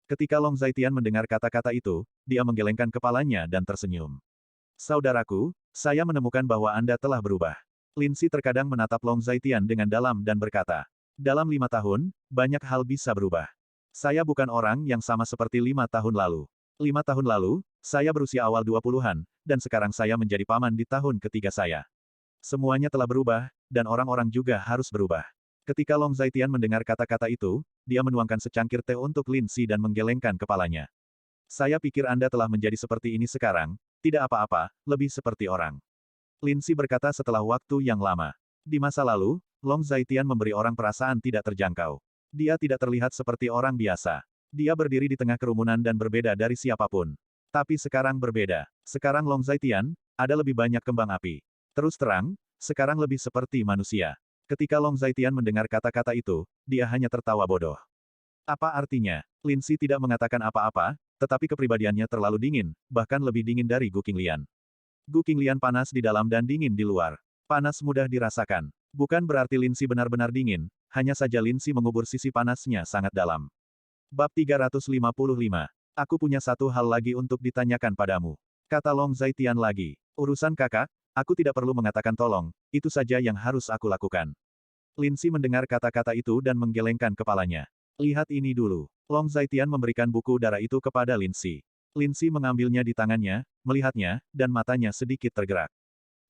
Ketika Long Zaitian mendengar kata-kata itu, dia menggelengkan kepalanya dan tersenyum. Saudaraku, saya menemukan bahwa Anda telah berubah. Lin Si terkadang menatap Long Zaitian dengan dalam dan berkata, dalam 5 tahun, banyak hal bisa berubah. Saya bukan orang yang sama seperti 5 tahun lalu. 5 tahun lalu, saya berusia awal 20-an, dan sekarang saya menjadi paman di tahun ketiga saya. Semuanya telah berubah, dan orang-orang juga harus berubah. Ketika Long Zaitian mendengar kata-kata itu, dia menuangkan secangkir teh untuk Lin Si dan menggelengkan kepalanya. Saya pikir Anda telah menjadi seperti ini sekarang, tidak apa-apa, lebih seperti orang. Lin Si berkata setelah waktu yang lama. Di masa lalu, Long Zaitian memberi orang perasaan tidak terjangkau. Dia tidak terlihat seperti orang biasa. Dia berdiri di tengah kerumunan dan berbeda dari siapapun. Tapi sekarang berbeda. Sekarang Long Zaitian, ada lebih banyak kembang api. Terus terang, sekarang lebih seperti manusia. Ketika Long Zaitian mendengar kata-kata itu, dia hanya tertawa bodoh. Apa artinya? Lin Si tidak mengatakan apa-apa, tetapi kepribadiannya terlalu dingin, bahkan lebih dingin dari Gu Qinglian. Gu Qinglian panas di dalam dan dingin di luar. Panas mudah dirasakan. Bukan berarti Lin Si benar-benar dingin, hanya saja Lin Si mengubur sisi panasnya sangat dalam. Bab 355. Aku punya satu hal lagi untuk ditanyakan padamu. Kata Long Zaitian lagi. Urusan kakak, aku tidak perlu mengatakan tolong, itu saja yang harus aku lakukan. Lin Si mendengar kata-kata itu dan menggelengkan kepalanya. Lihat ini dulu. Long Zaitian memberikan buku darah itu kepada Lin Si. Lin Si mengambilnya di tangannya, melihatnya, dan matanya sedikit tergerak.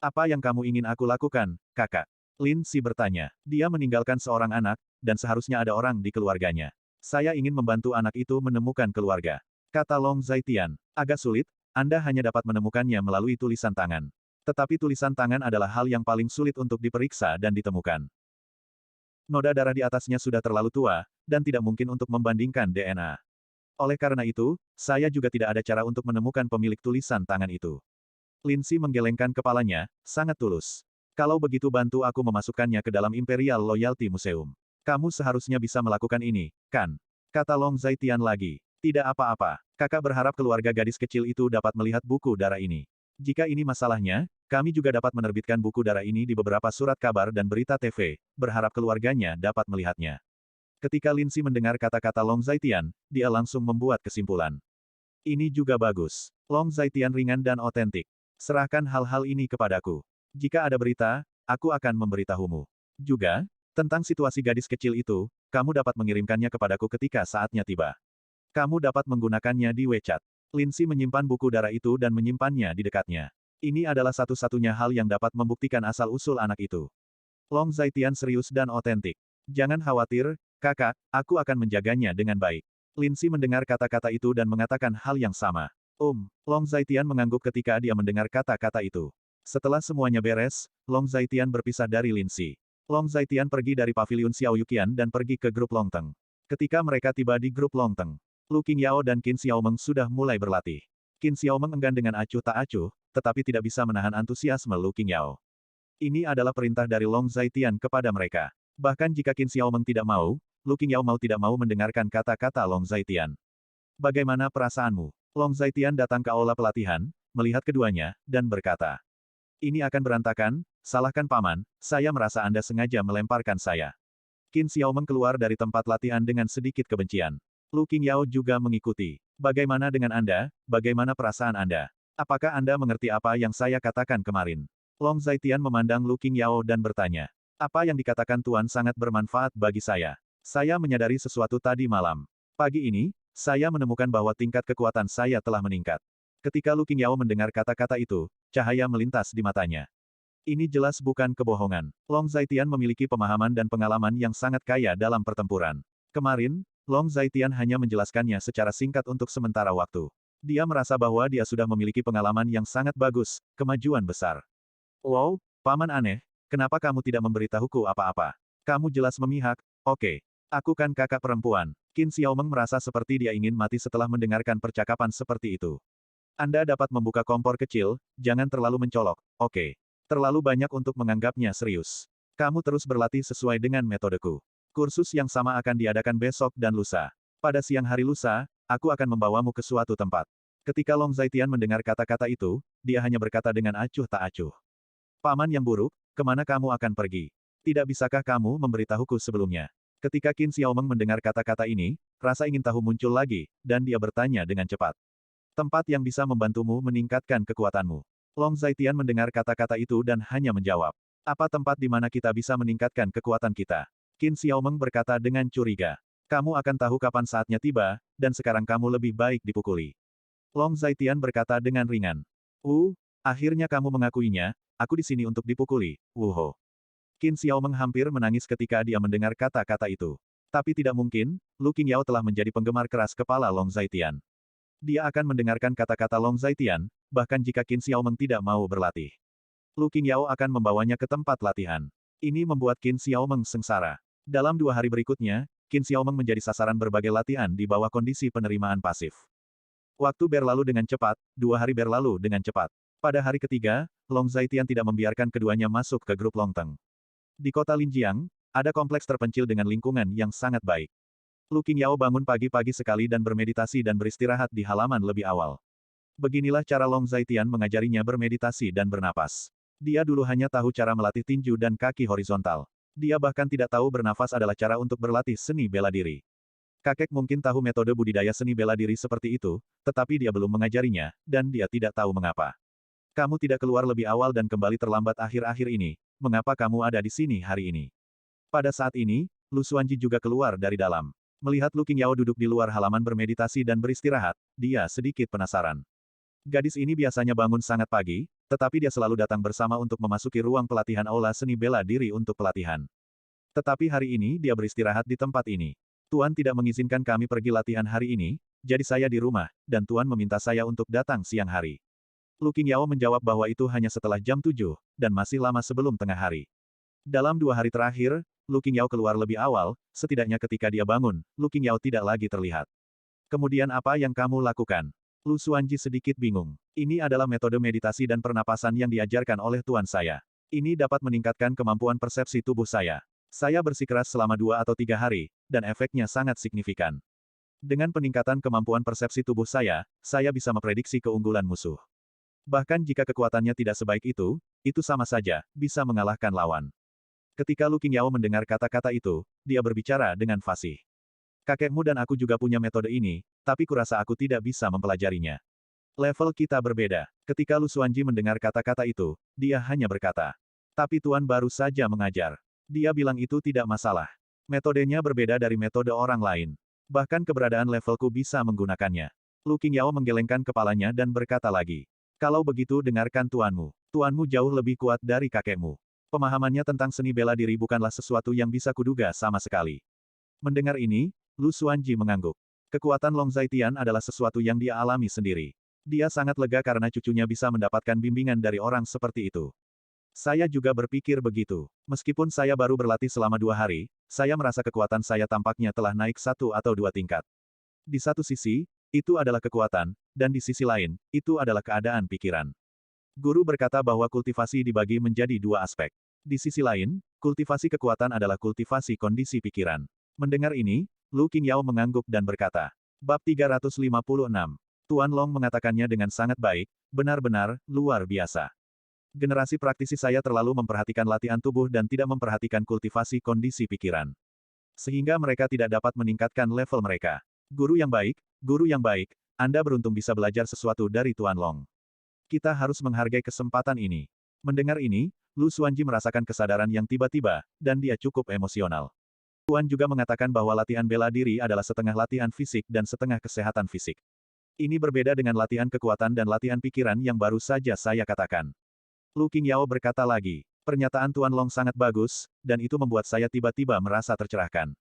Apa yang kamu ingin aku lakukan, kakak? Lin Si bertanya. Dia meninggalkan seorang anak, dan seharusnya ada orang di keluarganya. Saya ingin membantu anak itu menemukan keluarga. Kata Long Zaitian. Agak sulit, Anda hanya dapat menemukannya melalui tulisan tangan. Tetapi tulisan tangan adalah hal yang paling sulit untuk diperiksa dan ditemukan. Noda darah di atasnya sudah terlalu tua, dan tidak mungkin untuk membandingkan DNA. Oleh karena itu, saya juga tidak ada cara untuk menemukan pemilik tulisan tangan itu. Lin Si menggelengkan kepalanya, sangat tulus. Kalau begitu bantu aku memasukkannya ke dalam Imperial Loyalty Museum. Kamu seharusnya bisa melakukan ini, kan? Kata Long Zaitian lagi. Tidak apa-apa, kakak berharap keluarga gadis kecil itu dapat melihat buku darah ini. Jika ini masalahnya, kami juga dapat menerbitkan buku darah ini di beberapa surat kabar dan berita TV, berharap keluarganya dapat melihatnya. Ketika Lin Si mendengar kata-kata Long Zaitian, dia langsung membuat kesimpulan. Ini juga bagus. Long Zaitian ringan dan otentik. Serahkan hal-hal ini kepadaku. Jika ada berita, aku akan memberitahumu. Juga, tentang situasi gadis kecil itu, kamu dapat mengirimkannya kepadaku ketika saatnya tiba. Kamu dapat menggunakannya di WeChat. Lindsay menyimpan buku darah itu dan menyimpannya di dekatnya. Ini adalah satu-satunya hal yang dapat membuktikan asal-usul anak itu. Long Zaitian serius dan otentik. Jangan khawatir, kakak, aku akan menjaganya dengan baik. Lindsay mendengar kata-kata itu dan mengatakan hal yang sama. Long Zaitian mengangguk ketika dia mendengar kata-kata itu. Setelah semuanya beres, Long Zaitian berpisah dari Lindsay. Long Zaitian pergi dari paviliun Xiao Yuqian dan pergi ke grup Longteng. Ketika mereka tiba di grup Longteng, Lu Qingyao dan Qin Xiaomeng sudah mulai berlatih. Qin Xiaomeng enggan dengan acuh tak acuh, tetapi tidak bisa menahan antusiasme Lu Qingyao. Ini adalah perintah dari Long Zaitian kepada mereka. Bahkan jika Qin Xiaomeng tidak mau, Lu Qingyao mau tidak mau mendengarkan kata-kata Long Zaitian. Bagaimana perasaanmu? Long Zaitian datang ke aula pelatihan, melihat keduanya, dan berkata, ini akan berantakan, salahkan paman, saya merasa Anda sengaja melemparkan saya. Qin Xiaomeng keluar dari tempat latihan dengan sedikit kebencian. Lu Qingyao juga mengikuti. Bagaimana dengan Anda, bagaimana perasaan Anda? Apakah Anda mengerti apa yang saya katakan kemarin? Long Zaitian memandang Lu Qingyao dan bertanya. Apa yang dikatakan Tuan sangat bermanfaat bagi saya. Saya menyadari sesuatu tadi malam. Pagi ini, saya menemukan bahwa tingkat kekuatan saya telah meningkat. Ketika Lu Qingyao mendengar kata-kata itu, cahaya melintas di matanya. Ini jelas bukan kebohongan. Long Zaitian memiliki pemahaman dan pengalaman yang sangat kaya dalam pertempuran. Kemarin, Long Zaitian hanya menjelaskannya secara singkat untuk sementara waktu. Dia merasa bahwa dia sudah memiliki pengalaman yang sangat bagus, kemajuan besar. Wow, paman aneh, kenapa kamu tidak memberitahuku apa-apa? Kamu jelas memihak, oke. Aku kan kakak perempuan. Qin Xiaomeng merasa seperti dia ingin mati setelah mendengarkan percakapan seperti itu. Anda dapat membuka kompor kecil, jangan terlalu mencolok, oke. Terlalu banyak untuk menganggapnya serius. Kamu terus berlatih sesuai dengan metodeku. Kursus yang sama akan diadakan besok dan lusa. Pada siang hari lusa, aku akan membawamu ke suatu tempat. Ketika Long Zaitian mendengar kata-kata itu, dia hanya berkata dengan acuh tak acuh. Paman yang buruk, kemana kamu akan pergi? Tidak bisakah kamu memberitahuku sebelumnya? Ketika Qin Xiaomeng mendengar kata-kata ini, rasa ingin tahu muncul lagi, dan dia bertanya dengan cepat. Tempat yang bisa membantumu meningkatkan kekuatanmu. Long Zaitian mendengar kata-kata itu dan hanya menjawab. Apa tempat di mana kita bisa meningkatkan kekuatan kita? Qin Xiaomeng berkata dengan curiga. Kamu akan tahu kapan saatnya tiba, dan sekarang kamu lebih baik dipukuli. Long Zaitian berkata dengan ringan. Akhirnya kamu mengakuinya, aku di sini untuk dipukuli, Wuho. Qin Xiaomeng hampir menangis ketika dia mendengar kata-kata itu. Tapi tidak mungkin, Lu Qingyao telah menjadi penggemar keras kepala Long Zaitian. Dia akan mendengarkan kata-kata Long Zaitian, bahkan jika Qin Xiaomeng tidak mau berlatih. Lu Qingyao akan membawanya ke tempat latihan. Ini membuat Qin Xiaomeng sengsara. Dalam 2 hari berikutnya, Qin Xiaomeng menjadi sasaran berbagai latihan di bawah kondisi penerimaan pasif. Waktu berlalu dengan cepat, 2 hari berlalu dengan cepat. Pada hari ketiga, Long Zaitian tidak membiarkan keduanya masuk ke grup Longteng. Di kota Linjiang, ada kompleks terpencil dengan lingkungan yang sangat baik. Lu Qingyao bangun pagi-pagi sekali dan bermeditasi dan beristirahat di halaman lebih awal. Beginilah cara Long Zaitian mengajarinya bermeditasi dan bernapas. Dia dulu hanya tahu cara melatih tinju dan kaki horizontal. Dia bahkan tidak tahu bernafas adalah cara untuk berlatih seni bela diri. Kakek mungkin tahu metode budidaya seni bela diri seperti itu, tetapi dia belum mengajarinya, dan dia tidak tahu mengapa. Kamu tidak keluar lebih awal dan kembali terlambat akhir-akhir ini, mengapa kamu ada di sini hari ini? Pada saat ini, Lu Xuanji juga keluar dari dalam. Melihat Lu Qingyao duduk di luar halaman bermeditasi dan beristirahat, dia sedikit penasaran. Gadis ini biasanya bangun sangat pagi, tetapi dia selalu datang bersama untuk memasuki ruang pelatihan aula seni bela diri untuk pelatihan. Tetapi hari ini dia beristirahat di tempat ini. Tuan tidak mengizinkan kami pergi latihan hari ini, jadi saya di rumah, dan Tuan meminta saya untuk datang siang hari. Lu Qingyao menjawab bahwa itu hanya setelah jam 7, dan masih lama sebelum tengah hari. Dalam 2 hari terakhir, Lu Qingyao keluar lebih awal, setidaknya ketika dia bangun, Lu Qingyao tidak lagi terlihat. Kemudian apa yang kamu lakukan? Lu Xuanji sedikit bingung. Ini adalah metode meditasi dan pernapasan yang diajarkan oleh tuan saya. Ini dapat meningkatkan kemampuan persepsi tubuh saya. Saya bersikeras selama 2 atau 3 hari, dan efeknya sangat signifikan. Dengan peningkatan kemampuan persepsi tubuh saya bisa memprediksi keunggulan musuh. Bahkan jika kekuatannya tidak sebaik itu sama saja, bisa mengalahkan lawan. Ketika Lu Qingyao mendengar kata-kata itu, dia berbicara dengan fasih. Kakekmu dan aku juga punya metode ini, tapi kurasa aku tidak bisa mempelajarinya. Level kita berbeda. Ketika Lu Xuanji mendengar kata-kata itu, dia hanya berkata, tapi Tuan baru saja mengajar. Dia bilang itu tidak masalah. Metodenya berbeda dari metode orang lain. Bahkan keberadaan levelku bisa menggunakannya. Lu Qingyao menggelengkan kepalanya dan berkata lagi. Kalau begitu dengarkan tuanmu. Tuanmu jauh lebih kuat dari kakekmu. Pemahamannya tentang seni bela diri bukanlah sesuatu yang bisa kuduga sama sekali. Mendengar ini, Lu Xuanji mengangguk. Kekuatan Long Zaitian adalah sesuatu yang dia alami sendiri. Dia sangat lega karena cucunya bisa mendapatkan bimbingan dari orang seperti itu. Saya juga berpikir begitu. Meskipun saya baru berlatih selama 2 hari, saya merasa kekuatan saya tampaknya telah naik 1 atau 2 tingkat. Di satu sisi, itu adalah kekuatan, dan di sisi lain, itu adalah keadaan pikiran. Guru berkata bahwa kultivasi dibagi menjadi 2 aspek. Di sisi lain, kultivasi kekuatan adalah kultivasi kondisi pikiran. Mendengar ini, Lu Qingyao mengangguk dan berkata, Bab 356. Tuan Long mengatakannya dengan sangat baik, benar-benar, luar biasa. Generasi praktisi saya terlalu memperhatikan latihan tubuh dan tidak memperhatikan kultivasi kondisi pikiran. Sehingga mereka tidak dapat meningkatkan level mereka. Guru yang baik, Anda beruntung bisa belajar sesuatu dari Tuan Long. Kita harus menghargai kesempatan ini. Mendengar ini, Lu Xuanji merasakan kesadaran yang tiba-tiba, dan dia cukup emosional. Tuan juga mengatakan bahwa latihan bela diri adalah setengah latihan fisik dan setengah kesehatan fisik. Ini berbeda dengan latihan kekuatan dan latihan pikiran yang baru saja saya katakan. Lu Qingyao berkata lagi, pernyataan Tuan Long sangat bagus, dan itu membuat saya tiba-tiba merasa tercerahkan.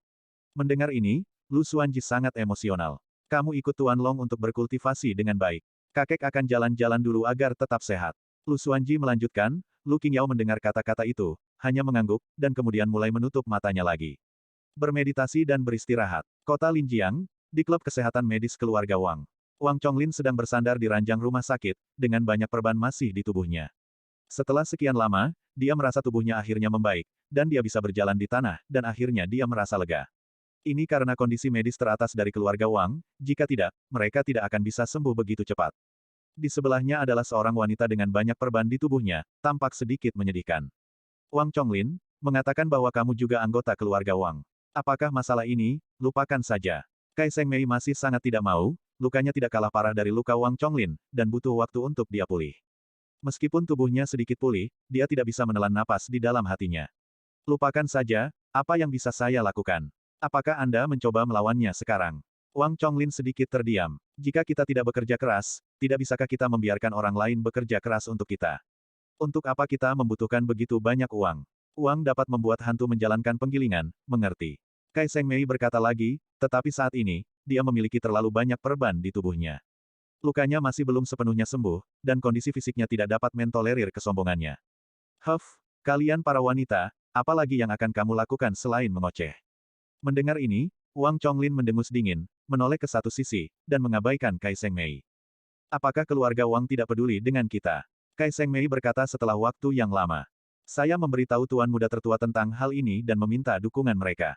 Mendengar ini, Lu Xuanji sangat emosional. Kamu ikut Tuan Long untuk berkultivasi dengan baik. Kakek akan jalan-jalan dulu agar tetap sehat. Lu Xuanji melanjutkan, Lu Qingyao mendengar kata-kata itu, hanya mengangguk, dan kemudian mulai menutup matanya lagi. Bermeditasi dan beristirahat. Kota Linjiang, di klub kesehatan medis keluarga Wang. Wang Chonglin sedang bersandar di ranjang rumah sakit, dengan banyak perban masih di tubuhnya. Setelah sekian lama, dia merasa tubuhnya akhirnya membaik, dan dia bisa berjalan di tanah, dan akhirnya dia merasa lega. Ini karena kondisi medis teratas dari keluarga Wang, jika tidak, mereka tidak akan bisa sembuh begitu cepat. Di sebelahnya adalah seorang wanita dengan banyak perban di tubuhnya, tampak sedikit menyedihkan. Wang Chonglin, mengatakan bahwa kamu juga anggota keluarga Wang. Apakah masalah ini? Lupakan saja. Kai Shengmei masih sangat tidak mau, lukanya tidak kalah parah dari luka Wang Chonglin, dan butuh waktu untuk dia pulih. Meskipun tubuhnya sedikit pulih, dia tidak bisa menelan napas di dalam hatinya. Lupakan saja, apa yang bisa saya lakukan? Apakah Anda mencoba melawannya sekarang? Wang Chonglin sedikit terdiam. Jika kita tidak bekerja keras, tidak bisakah kita membiarkan orang lain bekerja keras untuk kita? Untuk apa kita membutuhkan begitu banyak uang? Uang dapat membuat hantu menjalankan penggilingan, mengerti? Kai Shengmei berkata lagi, tetapi saat ini, dia memiliki terlalu banyak perban di tubuhnya. Lukanya masih belum sepenuhnya sembuh, dan kondisi fisiknya tidak dapat mentolerir kesombongannya. Kalian para wanita, apalagi yang akan kamu lakukan selain mengoceh? Mendengar ini, Wang Chonglin mendengus dingin, menoleh ke satu sisi, dan mengabaikan Kai Shengmei. Apakah keluarga Wang tidak peduli dengan kita? Kai Shengmei berkata setelah waktu yang lama. Saya memberitahu tuan muda tertua tentang hal ini dan meminta dukungan mereka.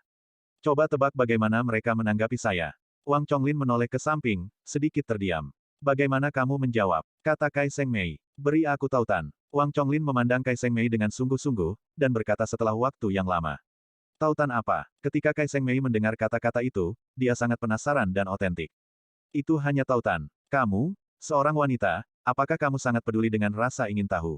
Coba tebak bagaimana mereka menanggapi saya. Wang Chonglin menoleh ke samping, sedikit terdiam. Bagaimana kamu menjawab? Kata Kai Shengmei. Beri aku tautan. Wang Chonglin memandang Kai Shengmei dengan sungguh-sungguh, dan berkata setelah waktu yang lama. Tautan apa? Ketika Kai Shengmei mendengar kata-kata itu, dia sangat penasaran dan otentik. Itu hanya tautan. Kamu, seorang wanita, apakah kamu sangat peduli dengan rasa ingin tahu?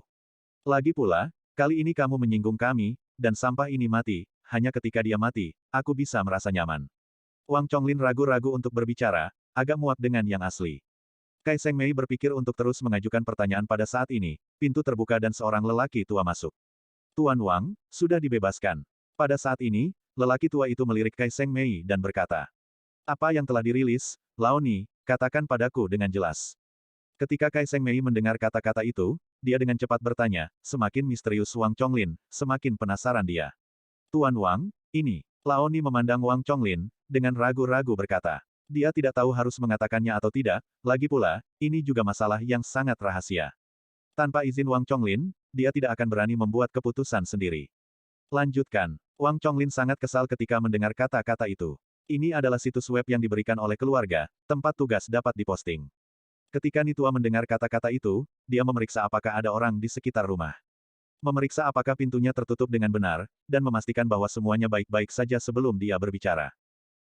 Lagi pula, kali ini kamu menyinggung kami, dan sampah ini mati, hanya ketika dia mati, aku bisa merasa nyaman. Wang Chonglin ragu-ragu untuk berbicara, agak muak dengan yang asli. Kai Shengmei berpikir untuk terus mengajukan pertanyaan pada saat ini, pintu terbuka dan seorang lelaki tua masuk. Tuan Wang, sudah dibebaskan. Pada saat ini, lelaki tua itu melirik Kai Shengmei dan berkata, apa yang telah dirilis, Laoni, katakan padaku dengan jelas. Ketika Kai Shengmei mendengar kata-kata itu, dia dengan cepat bertanya, semakin misterius Wang Chonglin, semakin penasaran dia. Tuan Wang, ini. Laoni memandang Wang Chonglin, dengan ragu-ragu berkata. Dia tidak tahu harus mengatakannya atau tidak, lagi pula, ini juga masalah yang sangat rahasia. Tanpa izin Wang Chonglin, dia tidak akan berani membuat keputusan sendiri. Lanjutkan. Wang Chonglin sangat kesal ketika mendengar kata-kata itu. Ini adalah situs web yang diberikan oleh keluarga, tempat tugas dapat diposting. Ketika Nitua mendengar kata-kata itu, dia memeriksa apakah ada orang di sekitar rumah. Memeriksa apakah pintunya tertutup dengan benar, dan memastikan bahwa semuanya baik-baik saja sebelum dia berbicara.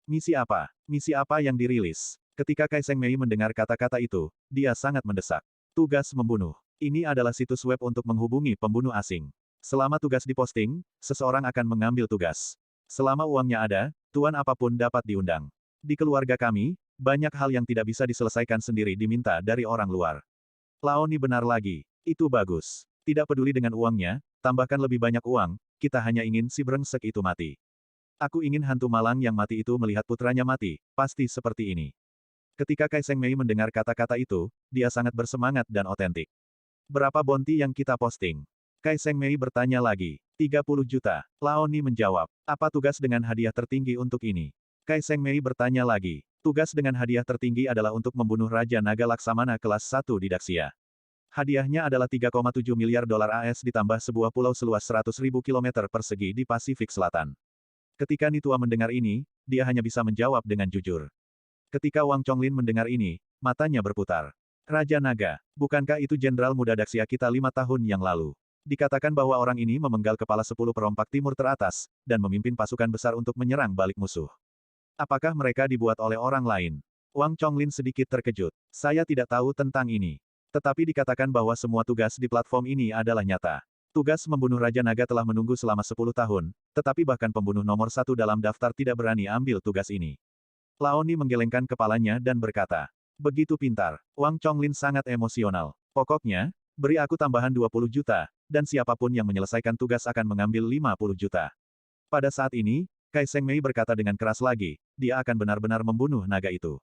Misi apa? Misi apa yang dirilis? Ketika Kai Sengmei mendengar kata-kata itu, dia sangat mendesak. Tugas membunuh. Ini adalah situs web untuk menghubungi pembunuh asing. Selama tugas diposting, seseorang akan mengambil tugas. Selama uangnya ada, tuan apapun dapat diundang. Di keluarga kami, banyak hal yang tidak bisa diselesaikan sendiri diminta dari orang luar. Laoni benar lagi. Itu bagus. Tidak peduli dengan uangnya, tambahkan lebih banyak uang, kita hanya ingin si brengsek itu mati. Aku ingin hantu malang yang mati itu melihat putranya mati, pasti seperti ini. Ketika Kai Sengmei mendengar kata-kata itu, dia sangat bersemangat dan otentik. Berapa bounty yang kita posting? Kai Sengmei bertanya lagi. 30 juta. Laoni menjawab. Apa tugas dengan hadiah tertinggi untuk ini? Kai Sengmei bertanya lagi. Tugas dengan hadiah tertinggi adalah untuk membunuh Raja Naga Laksamana kelas 1 di Daxia. Hadiahnya adalah 3,7 miliar dolar AS ditambah sebuah pulau seluas 100.000 km persegi di Pasifik Selatan. Ketika Nitua mendengar ini, dia hanya bisa menjawab dengan jujur. Ketika Wang Chonglin mendengar ini, matanya berputar. Raja Naga, bukankah itu jenderal muda Daxia kita 5 tahun yang lalu? Dikatakan bahwa orang ini memenggal kepala 10 perompak timur teratas, dan memimpin pasukan besar untuk menyerang balik musuh. Apakah mereka dibuat oleh orang lain? Wang Chonglin sedikit terkejut. Saya tidak tahu tentang ini. Tetapi dikatakan bahwa semua tugas di platform ini adalah nyata. Tugas membunuh Raja Naga telah menunggu selama 10 tahun, tetapi bahkan pembunuh nomor 1 dalam daftar tidak berani ambil tugas ini. Laoni menggelengkan kepalanya dan berkata, begitu pintar. Wang Chonglin sangat emosional. Pokoknya, beri aku tambahan 20 juta, dan siapapun yang menyelesaikan tugas akan mengambil 50 juta. Pada saat ini, Kai Sengmei berkata dengan keras lagi, dia akan benar-benar membunuh naga itu.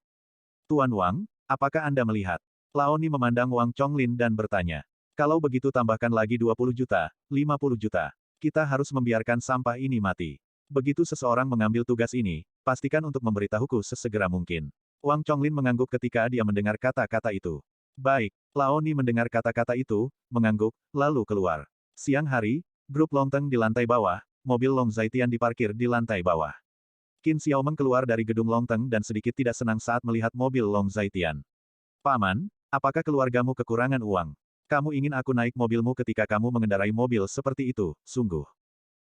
Tuan Wang, apakah Anda melihat? Laoni memandang Wang Chonglin dan bertanya. Kalau begitu tambahkan lagi 20 juta, 50 juta. Kita harus membiarkan sampah ini mati. Begitu seseorang mengambil tugas ini, pastikan untuk memberitahuku sesegera mungkin. Wang Chonglin mengangguk ketika dia mendengar kata-kata itu. Baik, Laoni mendengar kata-kata itu, mengangguk, lalu keluar. Siang hari, grup Longteng di lantai bawah, mobil Long Zaitian diparkir di lantai bawah. Qin Xiaomeng keluar dari gedung Longteng dan sedikit tidak senang saat melihat mobil Long Zaitian. Paman, apakah keluargamu kekurangan uang? Kamu ingin aku naik mobilmu ketika kamu mengendarai mobil seperti itu, sungguh.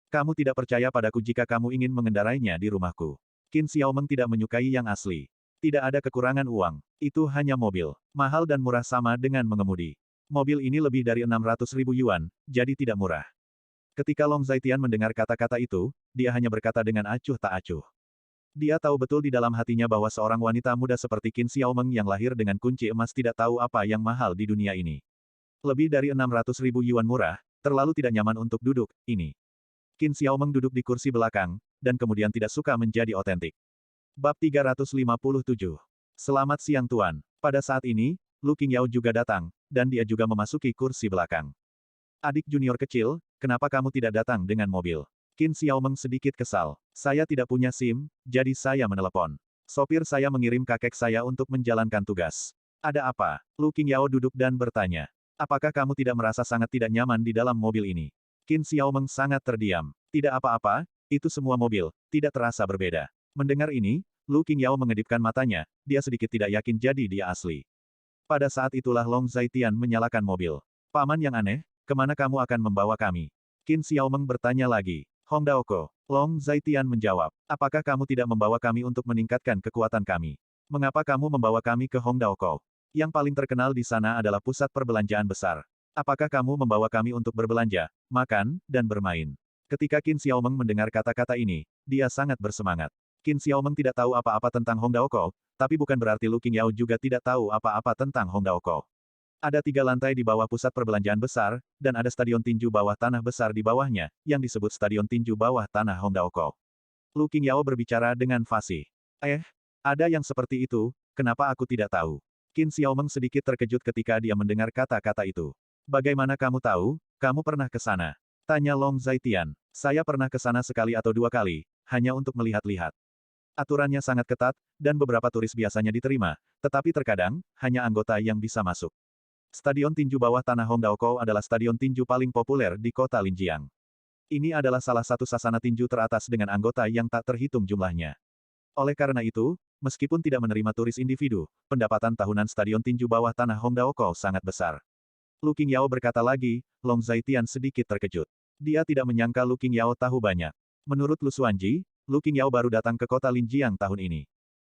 Kamu tidak percaya padaku jika kamu ingin mengendarainya di rumahku. Qin Xiaomeng tidak menyukai yang asli. Tidak ada kekurangan uang. Itu hanya mobil. Mahal dan murah sama dengan mengemudi. Mobil ini lebih dari 600.000 yuan, jadi tidak murah. Ketika Long Zaitian mendengar kata-kata itu, dia hanya berkata dengan acuh tak acuh. Dia tahu betul di dalam hatinya bahwa seorang wanita muda seperti Qin Xiaomeng yang lahir dengan kunci emas tidak tahu apa yang mahal di dunia ini. Lebih dari 600.000 yuan murah, terlalu tidak nyaman untuk duduk, ini. Qin Xiaomeng duduk di kursi belakang, dan kemudian tidak suka menjadi otentik. Bab 357. Selamat siang Tuan. Pada saat ini, Lu Qingyao juga datang, dan dia juga memasuki kursi belakang. Adik junior kecil, kenapa kamu tidak datang dengan mobil? Qin Xiaomeng sedikit kesal. Saya tidak punya SIM, jadi saya menelepon. Sopir saya mengirim kakek saya untuk menjalankan tugas. Ada apa? Lu Qingyao duduk dan bertanya. Apakah kamu tidak merasa sangat tidak nyaman di dalam mobil ini? Qin Xiaomeng sangat terdiam. Tidak apa-apa, itu semua mobil, tidak terasa berbeda. Mendengar ini, Lu Qingyao mengedipkan matanya, dia sedikit tidak yakin jadi dia asli. Pada saat itulah Long Zaitian menyalakan mobil. Paman yang aneh, kemana kamu akan membawa kami? Qin Xiaomeng bertanya lagi. Hongdaoko. Long Zaitian menjawab. Apakah kamu tidak membawa kami untuk meningkatkan kekuatan kami? Mengapa kamu membawa kami ke Hongdaoko? Yang paling terkenal di sana adalah pusat perbelanjaan besar. Apakah kamu membawa kami untuk berbelanja, makan, dan bermain? Ketika Qin Xiaomeng mendengar kata-kata ini, dia sangat bersemangat. Qin Xiaomeng tidak tahu apa-apa tentang Hongdaoko, tapi bukan berarti Lu Qingyao juga tidak tahu apa-apa tentang Hongdaoko. Ada 3 lantai di bawah pusat perbelanjaan besar, dan ada stadion tinju bawah tanah besar di bawahnya, yang disebut stadion tinju bawah tanah Hongdaoko. Lu Qingyao berbicara dengan fasih. Ada yang seperti itu, kenapa aku tidak tahu? Qin Xiaomeng sedikit terkejut ketika dia mendengar kata-kata itu. Bagaimana kamu tahu? Kamu pernah ke sana? Tanya Long Zaitian. Saya pernah ke sana sekali atau 2 kali, hanya untuk melihat-lihat. Aturannya sangat ketat, dan beberapa turis biasanya diterima, tetapi terkadang, hanya anggota yang bisa masuk. Stadion tinju bawah tanah Hongdaoko adalah stadion tinju paling populer di kota Linjiang. Ini adalah salah satu sasana tinju teratas dengan anggota yang tak terhitung jumlahnya. Oleh karena itu, meskipun tidak menerima turis individu, pendapatan tahunan stadion tinju bawah tanah Hongdaoko sangat besar. Lu Qingyao berkata lagi, Long Zaitian sedikit terkejut. Dia tidak menyangka Lu Qingyao tahu banyak. Menurut Lu Xuanji, Lu Qingyao baru datang ke kota Linjiang tahun ini.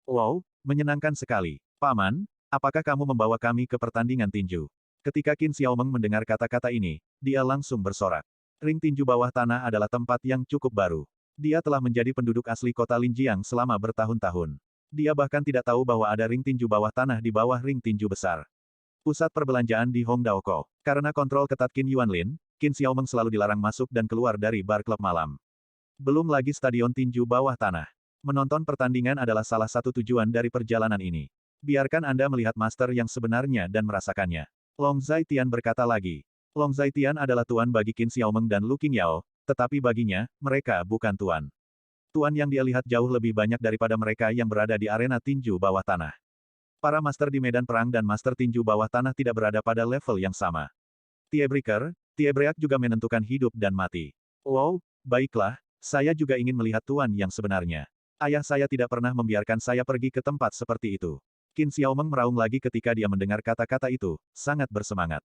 Wow, menyenangkan sekali. Paman, apakah kamu membawa kami ke pertandingan tinju? Ketika Qin Xiaomeng mendengar kata-kata ini, dia langsung bersorak. Ring tinju bawah tanah adalah tempat yang cukup baru. Dia telah menjadi penduduk asli kota Linjiang selama bertahun-tahun. Dia bahkan tidak tahu bahwa ada ring tinju bawah tanah di bawah ring tinju besar. Pusat perbelanjaan di Hongdaoko. Karena kontrol ketat Qin Yuanlin, Qin Xiaomeng selalu dilarang masuk dan keluar dari bar klub malam. Belum lagi stadion tinju bawah tanah. Menonton pertandingan adalah salah satu tujuan dari perjalanan ini. Biarkan Anda melihat master yang sebenarnya dan merasakannya. Long Zhaitian berkata lagi. Long Zhaitian adalah tuan bagi Qin Xiaomeng dan Lu Qingyao, tetapi baginya, mereka bukan tuan. Tuan yang dia lihat jauh lebih banyak daripada mereka yang berada di arena tinju bawah tanah. Para master di medan perang dan master tinju bawah tanah tidak berada pada level yang sama. Tiebreaker, Tiebreak juga menentukan hidup dan mati. Wow, baiklah, saya juga ingin melihat tuan yang sebenarnya. Ayah saya tidak pernah membiarkan saya pergi ke tempat seperti itu. Qin Xiaomeng meraung lagi ketika dia mendengar kata-kata itu, sangat bersemangat.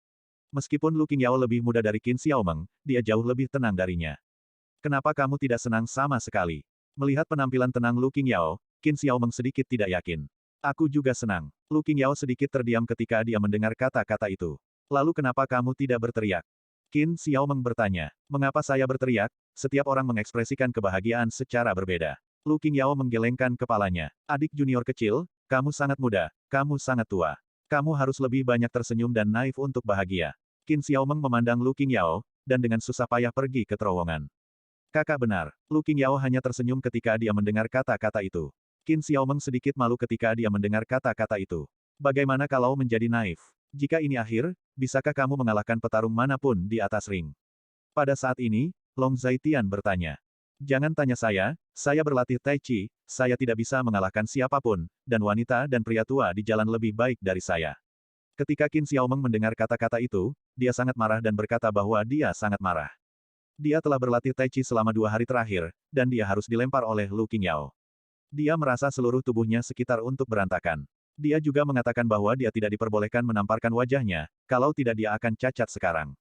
Meskipun Lu Qingyao lebih muda dari Qin Xiaomeng, dia jauh lebih tenang darinya. Kenapa kamu tidak senang sama sekali? Melihat penampilan tenang Lu Qingyao, Qin Xiaomeng sedikit tidak yakin. Aku juga senang. Lu Qingyao sedikit terdiam ketika dia mendengar kata-kata itu. Lalu kenapa kamu tidak berteriak? Qin Xiaomeng bertanya. Mengapa saya berteriak? Setiap orang mengekspresikan kebahagiaan secara berbeda. Lu Qingyao menggelengkan kepalanya. Adik junior kecil, kamu sangat muda, kamu sangat tua. Kamu harus lebih banyak tersenyum dan naif untuk bahagia. Qin Xiaomeng memandang Lu Qingyao, dan dengan susah payah pergi ke terowongan. Kakak benar. Lu Qingyao hanya tersenyum ketika dia mendengar kata-kata itu. Qin Xiaomeng sedikit malu ketika dia mendengar kata-kata itu. Bagaimana kalau menjadi naif? Jika ini akhir, bisakah kamu mengalahkan petarung manapun di atas ring? Pada saat ini, Long Zhaitian bertanya. Jangan tanya saya berlatih Tai Chi, saya tidak bisa mengalahkan siapapun, dan wanita dan pria tua di jalan lebih baik dari saya. Ketika Qin Xiaomeng mendengar kata-kata itu, dia sangat marah dan berkata bahwa dia sangat marah. Dia telah berlatih Tai Chi selama 2 hari terakhir, dan dia harus dilempar oleh Lu Qingyao. Dia merasa seluruh tubuhnya sekitar untuk berantakan. Dia juga mengatakan bahwa dia tidak diperbolehkan menamparkan wajahnya, kalau tidak dia akan cacat sekarang.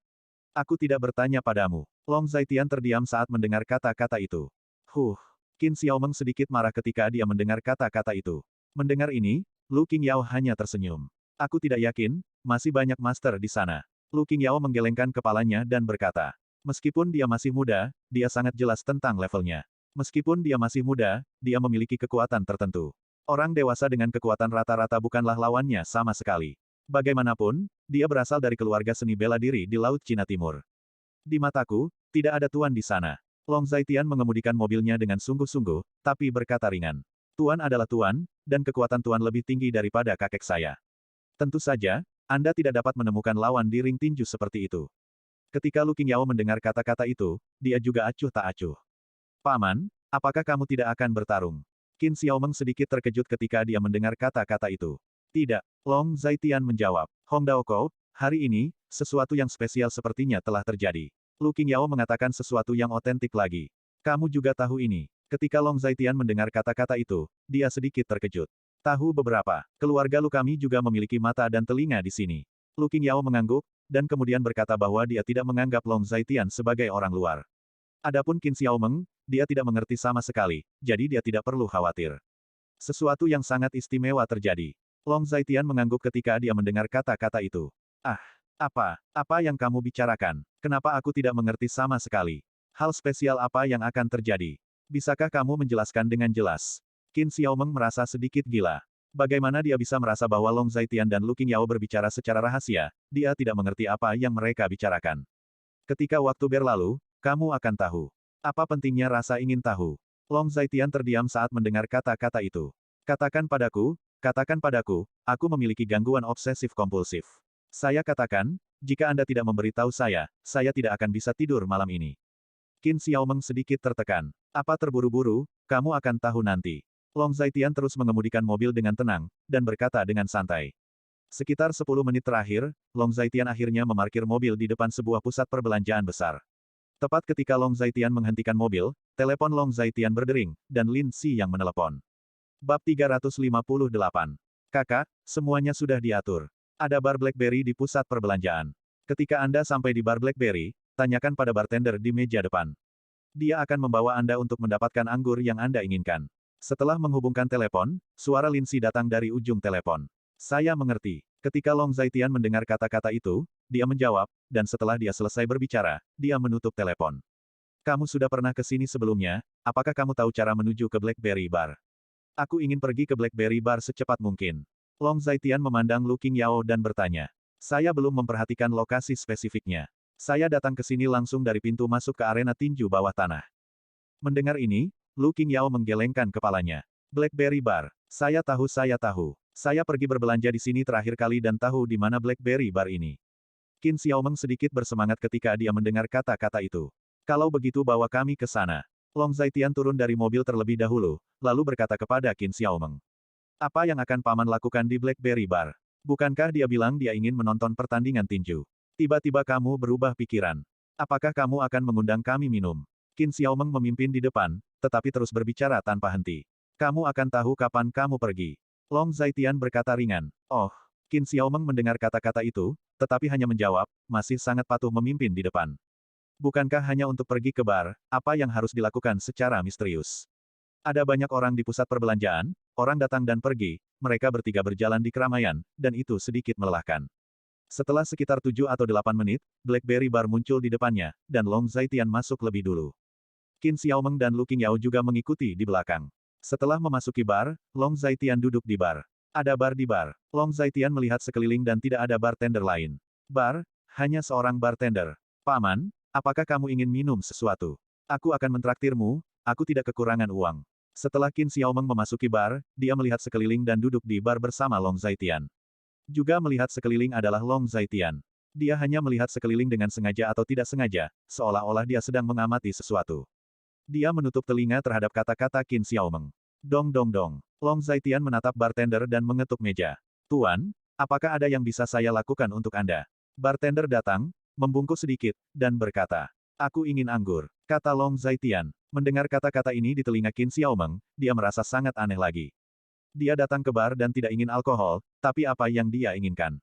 Aku tidak bertanya padamu. Long Zhaitian terdiam saat mendengar kata-kata itu. Qin Xiaomeng sedikit marah ketika dia mendengar kata-kata itu. Mendengar ini, Lu Qingyao hanya tersenyum. Aku tidak yakin, masih banyak master di sana. Lu Qingyao menggelengkan kepalanya dan berkata. Meskipun dia masih muda, dia sangat jelas tentang levelnya. Meskipun dia masih muda, dia memiliki kekuatan tertentu. Orang dewasa dengan kekuatan rata-rata bukanlah lawannya sama sekali. Bagaimanapun, dia berasal dari keluarga seni bela diri di Laut Cina Timur. Di mataku, tidak ada tuan di sana. Long Zhaitian mengemudikan mobilnya dengan sungguh-sungguh, tapi berkata ringan. Tuan adalah tuan, dan kekuatan tuan lebih tinggi daripada kakek saya. Tentu saja, Anda tidak dapat menemukan lawan di ring tinju seperti itu. Ketika Lu Qingyao mendengar kata-kata itu, dia juga acuh tak acuh. Paman, apakah kamu tidak akan bertarung? Qin Xiaomeng sedikit terkejut ketika dia mendengar kata-kata itu. Tidak, Long Zhaitian menjawab. Hongdaoko, hari ini, sesuatu yang spesial sepertinya telah terjadi. Lu Qingyao mengatakan sesuatu yang otentik lagi. Kamu juga tahu ini. Ketika Long Zhaitian mendengar kata-kata itu, dia sedikit terkejut. Tahu beberapa. Keluarga Lu kami juga memiliki mata dan telinga di sini. Lu Qingyao mengangguk, dan kemudian berkata bahwa dia tidak menganggap Long Zhaitian sebagai orang luar. Adapun Qin Xiaomeng, dia tidak mengerti sama sekali, jadi dia tidak perlu khawatir. Sesuatu yang sangat istimewa terjadi. Long Zhaitian mengangguk ketika dia mendengar kata-kata itu. Apa yang kamu bicarakan? Kenapa aku tidak mengerti sama sekali? Hal spesial apa yang akan terjadi? Bisakah kamu menjelaskan dengan jelas? Qin Xiaomeng merasa sedikit gila. Bagaimana dia bisa merasa bahwa Long Zhaitian dan Lu Qingyao berbicara secara rahasia, dia tidak mengerti apa yang mereka bicarakan. Ketika waktu berlalu, kamu akan tahu. Apa pentingnya rasa ingin tahu? Long Zhaitian terdiam saat mendengar kata-kata itu. Katakan padaku, aku memiliki gangguan obsesif-kompulsif. Saya katakan, jika Anda tidak memberitahu saya tidak akan bisa tidur malam ini. Qin Xiaomeng sedikit tertekan. Apa terburu-buru, kamu akan tahu nanti. Long Zhaitian terus mengemudikan mobil dengan tenang, dan berkata dengan santai. Sekitar 10 menit terakhir, Long Zhaitian akhirnya memarkir mobil di depan sebuah pusat perbelanjaan besar. Tepat ketika Long Zhaitian menghentikan mobil, telepon Long Zhaitian berdering, dan Lin Si yang menelepon. Bab 358. Kakak, semuanya sudah diatur. Ada bar BlackBerry di pusat perbelanjaan. Ketika Anda sampai di bar BlackBerry, tanyakan pada bartender di meja depan. Dia akan membawa Anda untuk mendapatkan anggur yang Anda inginkan. Setelah menghubungkan telepon, suara Lindsay datang dari ujung telepon. Saya mengerti. Ketika Long Zaitian mendengar kata-kata itu, dia menjawab, dan setelah dia selesai berbicara, dia menutup telepon. Kamu sudah pernah ke sini sebelumnya, apakah kamu tahu cara menuju ke Blackberry Bar? Aku ingin pergi ke Blackberry Bar secepat mungkin. Long Zaitian memandang Lu Qingyao dan bertanya. Saya belum memperhatikan lokasi spesifiknya. Saya datang ke sini langsung dari pintu masuk ke arena tinju bawah tanah. Mendengar ini, Lu Qingyao menggelengkan kepalanya. Blackberry Bar. Saya tahu. Saya pergi berbelanja di sini terakhir kali dan tahu di mana Blackberry Bar ini. Qin Xiaomeng sedikit bersemangat ketika dia mendengar kata-kata itu. Kalau begitu bawa kami ke sana. Long Zaitian turun dari mobil terlebih dahulu, lalu berkata kepada Qin Xiaomeng. Apa yang akan paman lakukan di Blackberry Bar? Bukankah dia bilang dia ingin menonton pertandingan tinju? Tiba-tiba kamu berubah pikiran. Apakah kamu akan mengundang kami minum? Qin Xiaomeng memimpin di depan, tetapi terus berbicara tanpa henti. Kamu akan tahu kapan kamu pergi. Long Zaitian berkata ringan. Oh, Qin Xiaomeng mendengar kata-kata itu, tetapi hanya menjawab, masih sangat patuh memimpin di depan. Bukankah hanya untuk pergi ke bar, apa yang harus dilakukan secara misterius? Ada banyak orang di pusat perbelanjaan, orang datang dan pergi, mereka bertiga berjalan di keramaian, dan itu sedikit melelahkan. Setelah sekitar 7 atau 8 menit, Blackberry Bar muncul di depannya, dan Long Zaitian masuk lebih dulu. Qin Xiaomeng dan Lu Qingyao juga mengikuti di belakang. Setelah memasuki bar, Long Zaitian duduk di bar. Ada bar di bar. Long Zaitian melihat sekeliling dan tidak ada bartender lain. Bar, hanya seorang bartender. Paman, apakah kamu ingin minum sesuatu? Aku akan mentraktirmu, aku tidak kekurangan uang. Setelah Qin Xiaomeng memasuki bar, dia melihat sekeliling dan duduk di bar bersama Long Zaitian. Juga melihat sekeliling adalah Long Zaitian. Dia hanya melihat sekeliling dengan sengaja atau tidak sengaja, seolah-olah dia sedang mengamati sesuatu. Dia menutup telinga terhadap kata-kata Qin Xiaomeng. Dong dong dong. Long Zaitian menatap bartender dan mengetuk meja. Tuan, apakah ada yang bisa saya lakukan untuk Anda? Bartender datang, membungkuk sedikit, dan berkata, aku ingin anggur, kata Long Zaitian. Mendengar kata-kata ini di telinga Qin Xiaomeng, dia merasa sangat aneh lagi. Dia datang ke bar dan tidak ingin alkohol, tapi apa yang dia inginkan?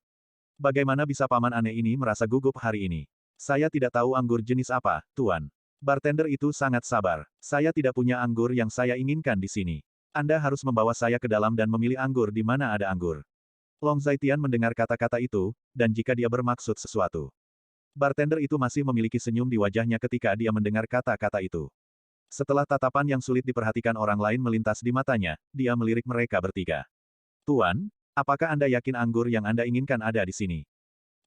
Bagaimana bisa paman aneh ini merasa gugup hari ini? Saya tidak tahu anggur jenis apa, Tuan. Bartender itu sangat sabar. Saya tidak punya anggur yang saya inginkan di sini. Anda harus membawa saya ke dalam dan memilih anggur di mana ada anggur. Long Zaitian mendengar kata-kata itu, dan jika dia bermaksud sesuatu. Bartender itu masih memiliki senyum di wajahnya ketika dia mendengar kata-kata itu. Setelah tatapan yang sulit diperhatikan orang lain melintas di matanya, dia melirik mereka bertiga. Tuan, apakah Anda yakin anggur yang Anda inginkan ada di sini?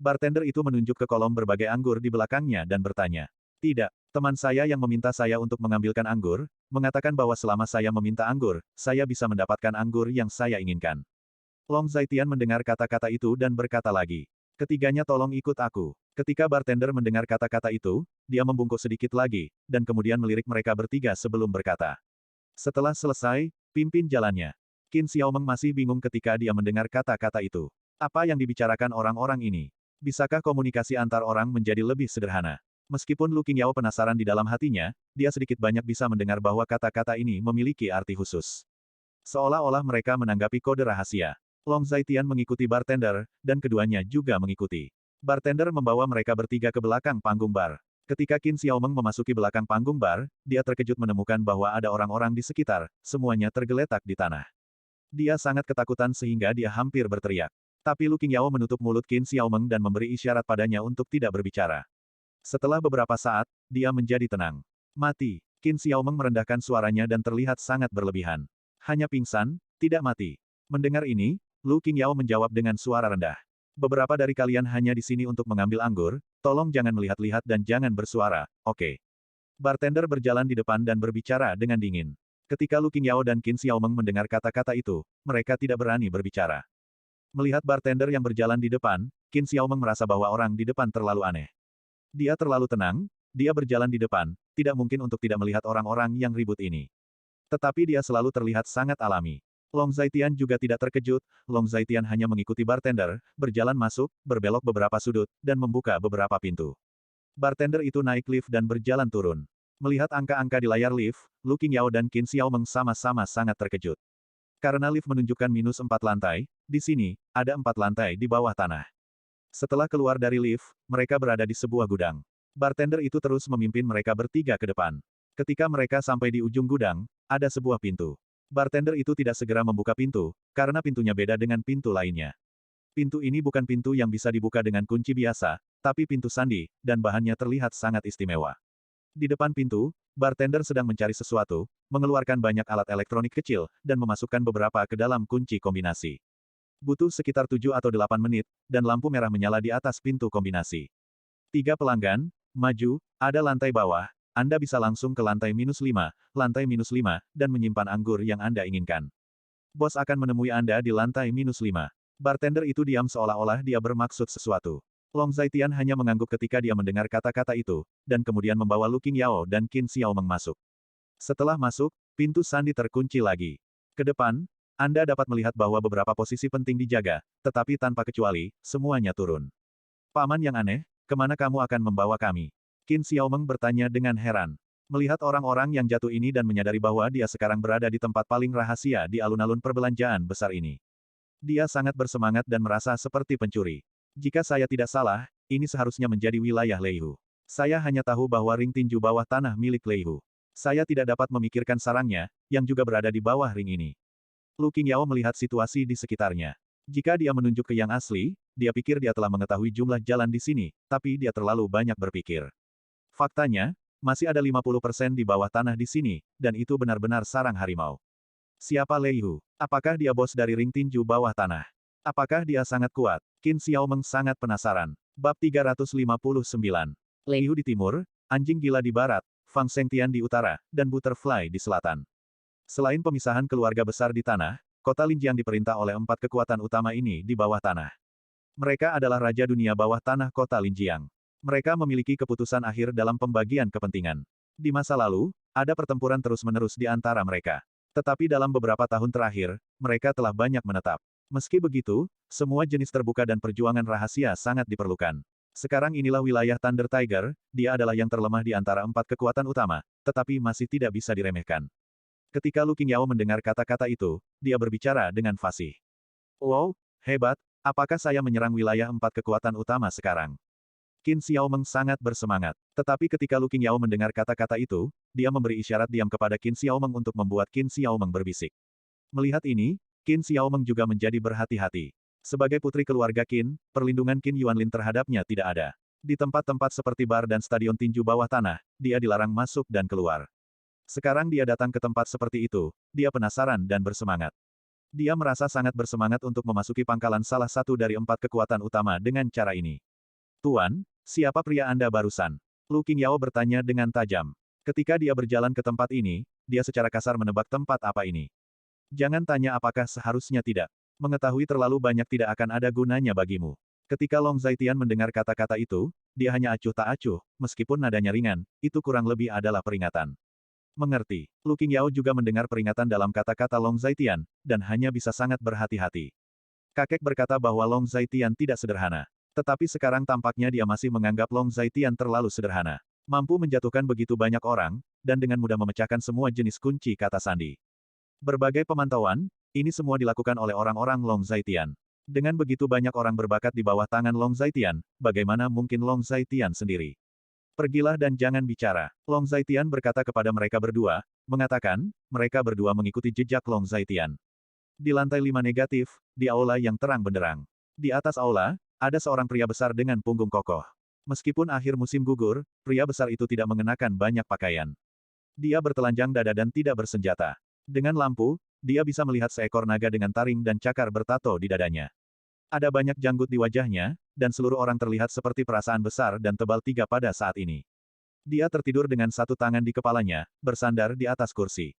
Bartender itu menunjuk ke kolom berbagai anggur di belakangnya dan bertanya. Tidak, teman saya yang meminta saya untuk mengambilkan anggur, mengatakan bahwa selama saya meminta anggur, saya bisa mendapatkan anggur yang saya inginkan. Long Zaitian mendengar kata-kata itu dan berkata lagi. Ketiganya tolong ikut aku. Ketika bartender mendengar kata-kata itu, dia membungkuk sedikit lagi, dan kemudian melirik mereka bertiga sebelum berkata. Setelah selesai, pimpin jalannya. Qin Xiaomeng masih bingung ketika dia mendengar kata-kata itu. Apa yang dibicarakan orang-orang ini? Bisakah komunikasi antar orang menjadi lebih sederhana? Meskipun Lu Qingyao penasaran di dalam hatinya, dia sedikit banyak bisa mendengar bahwa kata-kata ini memiliki arti khusus. Seolah-olah mereka menanggapi kode rahasia. Long Zaitian mengikuti bartender, dan keduanya juga mengikuti. Bartender membawa mereka bertiga ke belakang panggung bar. Ketika Qin Xiaomeng memasuki belakang panggung bar, dia terkejut menemukan bahwa ada orang-orang di sekitar, semuanya tergeletak di tanah. Dia sangat ketakutan sehingga dia hampir berteriak. Tapi Lu Qingyao menutup mulut Qin Xiaomeng dan memberi isyarat padanya untuk tidak berbicara. Setelah beberapa saat, dia menjadi tenang. Mati. Qin Xiaomeng merendahkan suaranya dan terlihat sangat berlebihan. Hanya pingsan, tidak mati. Mendengar ini, Lu Qingyao menjawab dengan suara rendah. Beberapa dari kalian hanya di sini untuk mengambil anggur, tolong jangan melihat-lihat dan jangan bersuara, oke? Bartender berjalan di depan dan berbicara dengan dingin. Ketika Lu Qingyao dan Qin Xiaomeng mendengar kata-kata itu, mereka tidak berani berbicara. Melihat bartender yang berjalan di depan, Qin Xiaomeng merasa bahwa orang di depan terlalu aneh. Dia terlalu tenang, dia berjalan di depan, tidak mungkin untuk tidak melihat orang-orang yang ribut ini. Tetapi dia selalu terlihat sangat alami. Long Zaitian juga tidak terkejut, Long Zaitian hanya mengikuti bartender, berjalan masuk, berbelok beberapa sudut, dan membuka beberapa pintu. Bartender itu naik lift dan berjalan turun. Melihat angka-angka di layar lift, Lu Qingyao dan Qin Xiaomeng sama-sama sangat terkejut. Karena lift menunjukkan -4 lantai, di sini, ada 4 lantai di bawah tanah. Setelah keluar dari lift, mereka berada di sebuah gudang. Bartender itu terus memimpin mereka bertiga ke depan. Ketika mereka sampai di ujung gudang, ada sebuah pintu. Bartender itu tidak segera membuka pintu, karena pintunya beda dengan pintu lainnya. Pintu ini bukan pintu yang bisa dibuka dengan kunci biasa, tapi pintu sandi, dan bahannya terlihat sangat istimewa. Di depan pintu, bartender sedang mencari sesuatu, mengeluarkan banyak alat elektronik kecil, dan memasukkan beberapa ke dalam kunci kombinasi. Butuh sekitar 7 atau 8 menit, dan lampu merah menyala di atas pintu kombinasi. 3 pelanggan, maju, ada lantai bawah, Anda bisa langsung ke lantai -5, lantai -5, dan menyimpan anggur yang Anda inginkan. Bos akan menemui Anda di lantai -5. Bartender itu diam seolah-olah dia bermaksud sesuatu. Long Zaitian hanya mengangguk ketika dia mendengar kata-kata itu, dan kemudian membawa Lu Qingyao dan Qin Xiaomeng masuk. Setelah masuk, pintu sandi terkunci lagi. Ke depan, Anda dapat melihat bahwa beberapa posisi penting dijaga, tetapi tanpa kecuali, semuanya turun. Paman yang aneh, kemana kamu akan membawa kami? Qin Xiaomeng bertanya dengan heran. Melihat orang-orang yang jatuh ini dan menyadari bahwa dia sekarang berada di tempat paling rahasia di alun-alun perbelanjaan besar ini. Dia sangat bersemangat dan merasa seperti pencuri. Jika saya tidak salah, ini seharusnya menjadi wilayah Leihu. Saya hanya tahu bahwa ring tinju bawah tanah milik Leihu. Saya tidak dapat memikirkan sarangnya, yang juga berada di bawah ring ini. Lu Qingyao melihat situasi di sekitarnya. Jika dia menunjuk ke yang asli, dia pikir dia telah mengetahui jumlah jalan di sini, tapi dia terlalu banyak berpikir. Faktanya, masih ada 50% di bawah tanah di sini, dan itu benar-benar sarang harimau. Siapa Leihu? Apakah dia bos dari ring tinju bawah tanah? Apakah dia sangat kuat? Qin Xiaomeng sangat penasaran. Bab 359. Leihu di timur, anjing gila di barat, Fang Shengtian di utara, dan Butterfly di selatan. Selain pemisahan keluarga besar di tanah, kota Linjiang diperintah oleh 4 kekuatan utama ini di bawah tanah. Mereka adalah Raja Dunia bawah tanah kota Linjiang. Mereka memiliki keputusan akhir dalam pembagian kepentingan. Di masa lalu, ada pertempuran terus-menerus di antara mereka. Tetapi dalam beberapa tahun terakhir, mereka telah banyak menetap. Meski begitu, semua jenis terbuka dan perjuangan rahasia sangat diperlukan. Sekarang inilah wilayah Thunder Tiger, dia adalah yang terlemah di antara 4 kekuatan utama, tetapi masih tidak bisa diremehkan. Ketika Lu Qingyao mendengar kata-kata itu, dia berbicara dengan fasih. Wow, hebat, apakah saya menyerang wilayah 4 kekuatan utama sekarang? Qin Xiaomeng sangat bersemangat. Tetapi ketika Lu Qingyao mendengar kata-kata itu, dia memberi isyarat diam kepada Qin Xiaomeng untuk membuat Qin Xiaomeng berbisik. Melihat ini, Qin Xiaomeng juga menjadi berhati-hati. Sebagai putri keluarga Qin, perlindungan Qin Yuanlin terhadapnya tidak ada. Di tempat-tempat seperti bar dan stadion tinju bawah tanah, dia dilarang masuk dan keluar. Sekarang dia datang ke tempat seperti itu, dia penasaran dan bersemangat. Dia merasa sangat bersemangat untuk memasuki pangkalan salah satu dari 4 kekuatan utama dengan cara ini. Tuan, siapa pria Anda barusan? Lu Qingyao bertanya dengan tajam. Ketika dia berjalan ke tempat ini, dia secara kasar menebak tempat apa ini. Jangan tanya apakah seharusnya tidak. Mengetahui terlalu banyak tidak akan ada gunanya bagimu. Ketika Long Zaitian mendengar kata-kata itu, dia hanya acuh tak acuh, meskipun nadanya ringan, itu kurang lebih adalah peringatan. Mengerti. Lu Qingyao juga mendengar peringatan dalam kata-kata Long Zaitian, dan hanya bisa sangat berhati-hati. Kakek berkata bahwa Long Zaitian tidak sederhana. Tetapi sekarang tampaknya dia masih menganggap Long Zaitian terlalu sederhana. Mampu menjatuhkan begitu banyak orang, dan dengan mudah memecahkan semua jenis kunci kata sandi. Berbagai pemantauan, ini semua dilakukan oleh orang-orang Long Zaitian. Dengan begitu banyak orang berbakat di bawah tangan Long Zaitian, bagaimana mungkin Long Zaitian sendiri? Pergilah dan jangan bicara. Long Zaitian berkata kepada mereka berdua, mengatakan, mereka berdua mengikuti jejak Long Zaitian. Di lantai 5 negatif, di aula yang terang benderang. Di atas aula, ada seorang pria besar dengan punggung kokoh. Meskipun akhir musim gugur, pria besar itu tidak mengenakan banyak pakaian. Dia bertelanjang dada dan tidak bersenjata. Dengan lampu, dia bisa melihat seekor naga dengan taring dan cakar bertato di dadanya. Ada banyak janggut di wajahnya, dan seluruh orang terlihat seperti perasaan besar dan tebal tiga pada saat ini. Dia tertidur dengan satu tangan di kepalanya, bersandar di atas kursi.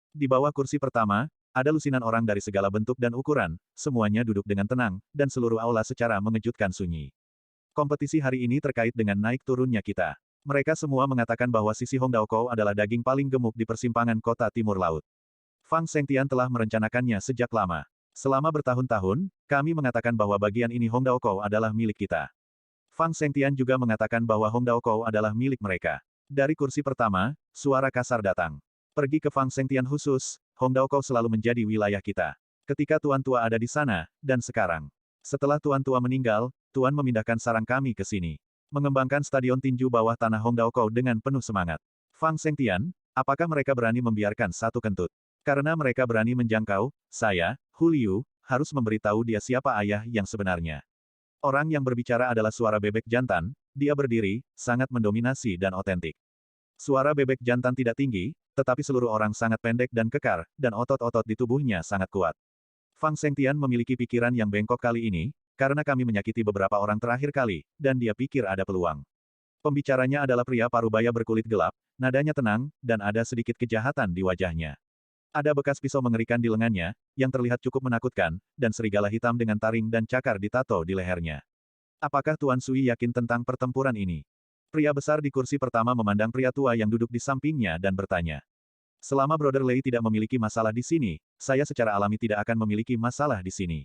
Di bawah kursi pertama, ada lusinan orang dari segala bentuk dan ukuran, semuanya duduk dengan tenang, dan seluruh aula secara mengejutkan sunyi. Kompetisi hari ini terkait dengan naik turunnya kita. Mereka semua mengatakan bahwa sisi Hongdaokou adalah daging paling gemuk di persimpangan kota Timur Laut. Fang Shengtian telah merencanakannya sejak lama. Selama bertahun-tahun, kami mengatakan bahwa bagian ini Hongdaokou adalah milik kita. Fang Shengtian juga mengatakan bahwa Hongdaokou adalah milik mereka. Dari kursi pertama, suara kasar datang. Pergi ke Fang Shengtian khusus, Hongdaokou selalu menjadi wilayah kita. Ketika Tuan Tua ada di sana, dan sekarang. Setelah Tuan Tua meninggal, Tuan memindahkan sarang kami ke sini. Mengembangkan stadion tinju bawah tanah Hongdaokou dengan penuh semangat. Fang Shengtian, apakah mereka berani membiarkan satu kentut? Karena mereka berani menjangkau, saya, Hu Liu, harus memberitahu dia siapa ayah yang sebenarnya. Orang yang berbicara adalah suara bebek jantan, dia berdiri, sangat mendominasi dan otentik. Suara bebek jantan tidak tinggi, tetapi seluruh orang sangat pendek dan kekar, dan otot-otot di tubuhnya sangat kuat. Fang Zhengtian memiliki pikiran yang bengkok kali ini, karena kami menyakiti beberapa orang terakhir kali, dan dia pikir ada peluang. Pembicaranya adalah pria parubaya berkulit gelap, nadanya tenang, dan ada sedikit kejahatan di wajahnya. Ada bekas pisau mengerikan di lengannya, yang terlihat cukup menakutkan, dan serigala hitam dengan taring dan cakar ditato di lehernya. Apakah Tuan Sui yakin tentang pertempuran ini? Pria besar di kursi pertama memandang pria tua yang duduk di sampingnya dan bertanya. Selama Brother Lei tidak memiliki masalah di sini, saya secara alami tidak akan memiliki masalah di sini.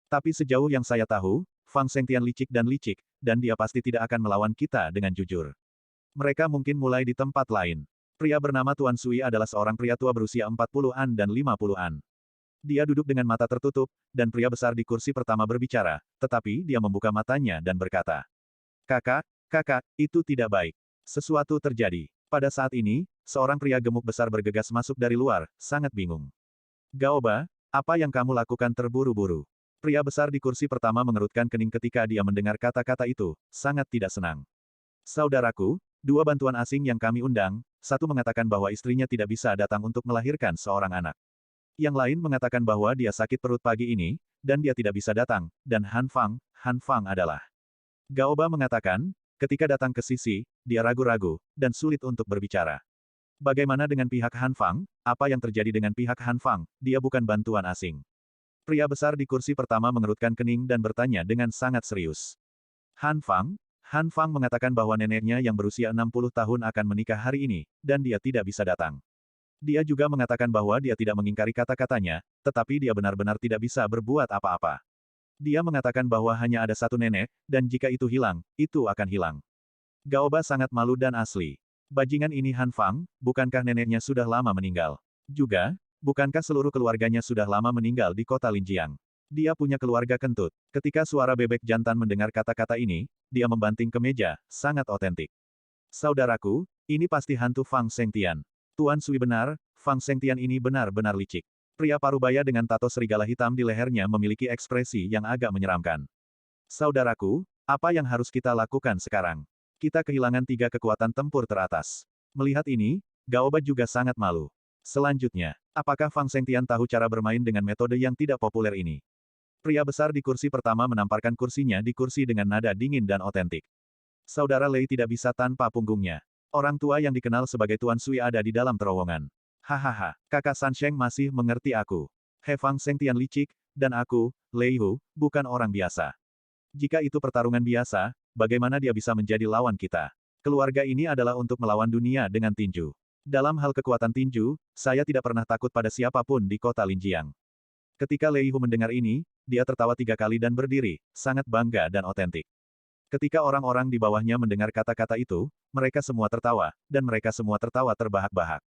Tapi sejauh yang saya tahu, Fang Zhengtian licik, dan dia pasti tidak akan melawan kita dengan jujur. Mereka mungkin mulai di tempat lain. Pria bernama Tuan Sui adalah seorang pria tua berusia 40-an dan 50-an. Dia duduk dengan mata tertutup, dan pria besar di kursi pertama berbicara, tetapi dia membuka matanya dan berkata, kakak, itu tidak baik. Sesuatu terjadi. Pada saat ini, seorang pria gemuk besar bergegas masuk dari luar, sangat bingung. Gaoba, apa yang kamu lakukan terburu-buru? Pria besar di kursi pertama mengerutkan kening ketika dia mendengar kata-kata itu, sangat tidak senang. Saudaraku, dua bantuan asing yang kami undang, satu mengatakan bahwa istrinya tidak bisa datang untuk melahirkan seorang anak. Yang lain mengatakan bahwa dia sakit perut pagi ini, dan dia tidak bisa datang, dan Han Fang adalah. Gaoba mengatakan, ketika datang ke sisi, dia ragu-ragu, dan sulit untuk berbicara. Bagaimana dengan pihak Han Fang? Apa yang terjadi dengan pihak Han Fang? Dia bukan bantuan asing. Pria besar di kursi pertama mengerutkan kening dan bertanya dengan sangat serius. Han Fang mengatakan bahwa neneknya yang berusia 60 tahun akan menikah hari ini, dan dia tidak bisa datang. Dia juga mengatakan bahwa dia tidak mengingkari kata-katanya, tetapi dia benar-benar tidak bisa berbuat apa-apa. Dia mengatakan bahwa hanya ada satu nenek, dan jika itu hilang, itu akan hilang. Gaoba sangat malu dan asli. Bajingan ini Han Fang, bukankah neneknya sudah lama meninggal? Juga, bukankah seluruh keluarganya sudah lama meninggal di kota Linjiang? Dia punya keluarga kentut. Ketika suara bebek jantan mendengar kata-kata ini, dia membanting ke meja, sangat otentik. Saudaraku, ini pasti hantu Fang Zhengtian. Tuan Sui benar, Fang Zhengtian ini benar-benar licik. Pria parubaya dengan tato serigala hitam di lehernya memiliki ekspresi yang agak menyeramkan. Saudaraku, apa yang harus kita lakukan sekarang? Kita kehilangan 3 kekuatan tempur teratas. Melihat ini, Gaoba juga sangat malu. Selanjutnya, apakah Fang Zhengtian tahu cara bermain dengan metode yang tidak populer ini? Pria besar di kursi pertama menamparkan kursinya di kursi dengan nada dingin dan otentik. Saudara Lei tidak bisa tanpa punggungnya. Orang tua yang dikenal sebagai Tuan Sui ada di dalam terowongan. Hahaha, kakak Sansheng masih mengerti aku. He Fang Zhengtian licik, dan aku, Lei Hu, bukan orang biasa. Jika itu pertarungan biasa, bagaimana dia bisa menjadi lawan kita? Keluarga ini adalah untuk melawan dunia dengan tinju. Dalam hal kekuatan tinju, saya tidak pernah takut pada siapapun di kota Linjiang. Ketika Lei Hu mendengar ini, dia tertawa 3 kali dan berdiri, sangat bangga dan otentik. Ketika orang-orang di bawahnya mendengar kata-kata itu, mereka semua tertawa, dan mereka semua tertawa terbahak-bahak.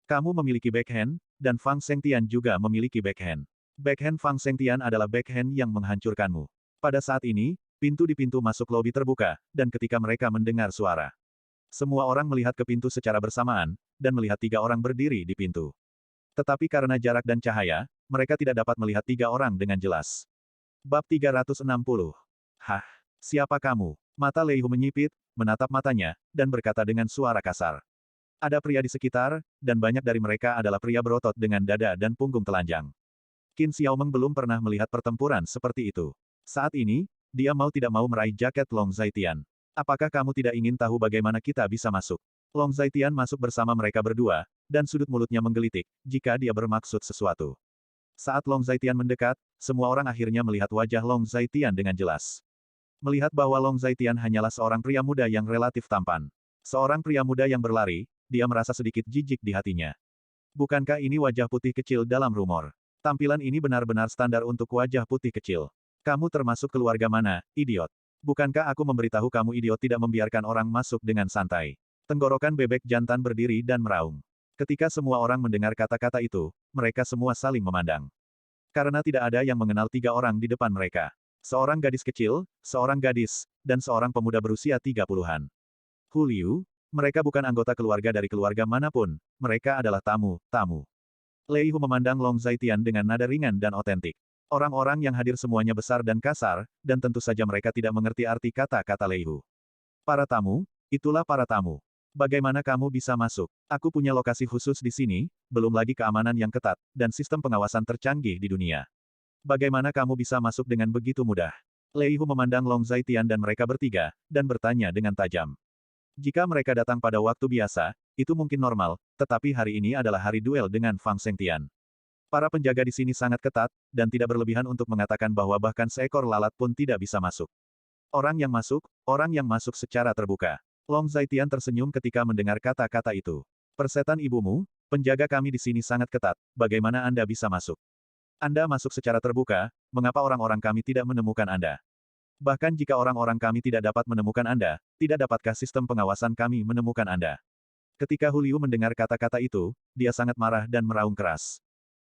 Kamu memiliki backhand, dan Fang Zhengtian juga memiliki backhand. Backhand Fang Zhengtian adalah backhand yang menghancurkanmu. Pada saat ini, pintu di pintu masuk lobi terbuka, dan ketika mereka mendengar suara. Semua orang melihat ke pintu secara bersamaan, dan melihat 3 orang berdiri di pintu. Tetapi karena jarak dan cahaya, mereka tidak dapat melihat 3 orang dengan jelas. Bab 360. Hah? Siapa kamu? Mata Lei Hu menyipit, menatap matanya, dan berkata dengan suara kasar. Ada pria di sekitar, dan banyak dari mereka adalah pria berotot dengan dada dan punggung telanjang. Qin Xiaomeng belum pernah melihat pertempuran seperti itu. Saat ini, dia mau tidak mau meraih jaket Long Zaitian. Apakah kamu tidak ingin tahu bagaimana kita bisa masuk? Long Zaitian masuk bersama mereka berdua, dan sudut mulutnya menggelitik, jika dia bermaksud sesuatu. Saat Long Zaitian mendekat, semua orang akhirnya melihat wajah Long Zaitian dengan jelas. Melihat bahwa Long Zaitian hanyalah seorang pria muda yang relatif tampan. Seorang pria muda yang berlari, dia merasa sedikit jijik di hatinya. Bukankah ini wajah putih kecil dalam rumor? Tampilan ini benar-benar standar untuk wajah putih kecil. Kamu termasuk keluarga mana, idiot? Bukankah aku memberitahu kamu idiot tidak membiarkan orang masuk dengan santai? Tenggorokan bebek jantan berdiri dan meraung. Ketika semua orang mendengar kata-kata itu, mereka semua saling memandang. Karena tidak ada yang mengenal 3 orang di depan mereka. Seorang gadis kecil, seorang gadis, dan seorang pemuda berusia 30-an. Hu Liu, mereka bukan anggota keluarga dari keluarga manapun, mereka adalah tamu. Lei Hu memandang Long Zaitian dengan nada ringan dan otentik. Orang-orang yang hadir semuanya besar dan kasar, dan tentu saja mereka tidak mengerti arti kata-kata Lei Hu. Para tamu, itulah para tamu. Bagaimana kamu bisa masuk? Aku punya lokasi khusus di sini, belum lagi keamanan yang ketat, dan sistem pengawasan tercanggih di dunia. Bagaimana kamu bisa masuk dengan begitu mudah? Lei Hu memandang Long Zaitian dan mereka bertiga, dan bertanya dengan tajam. Jika mereka datang pada waktu biasa, itu mungkin normal, tetapi hari ini adalah hari duel dengan Fang Zhengtian. Para penjaga di sini sangat ketat, dan tidak berlebihan untuk mengatakan bahwa bahkan seekor lalat pun tidak bisa masuk. Orang yang masuk secara terbuka. Long Zaitian tersenyum ketika mendengar kata-kata itu. Persetan ibumu, penjaga kami di sini sangat ketat, bagaimana Anda bisa masuk? Anda masuk secara terbuka, mengapa orang-orang kami tidak menemukan Anda? Bahkan jika orang-orang kami tidak dapat menemukan Anda, tidak dapatkah sistem pengawasan kami menemukan Anda? Ketika Hu Liu mendengar kata-kata itu, dia sangat marah dan meraung keras.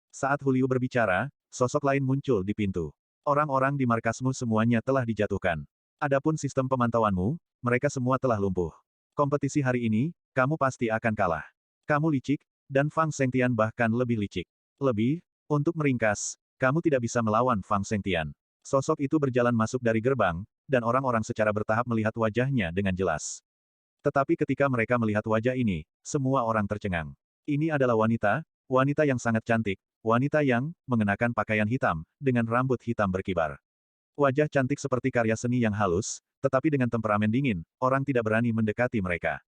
Saat Hu Liu berbicara, sosok lain muncul di pintu. Orang-orang di markasmu semuanya telah dijatuhkan. Adapun sistem pemantauanmu, mereka semua telah lumpuh. Kompetisi hari ini, kamu pasti akan kalah. Kamu licik, dan Fang Zhengtian bahkan lebih licik. Untuk meringkas, kamu tidak bisa melawan Fang Zhengtian. Sosok itu berjalan masuk dari gerbang, dan orang-orang secara bertahap melihat wajahnya dengan jelas. Tetapi ketika mereka melihat wajah ini, semua orang tercengang. Ini adalah wanita yang sangat cantik, wanita yang mengenakan pakaian hitam, dengan rambut hitam berkibar. Wajah cantik seperti karya seni yang halus, tetapi dengan temperamen dingin, orang tidak berani mendekati mereka.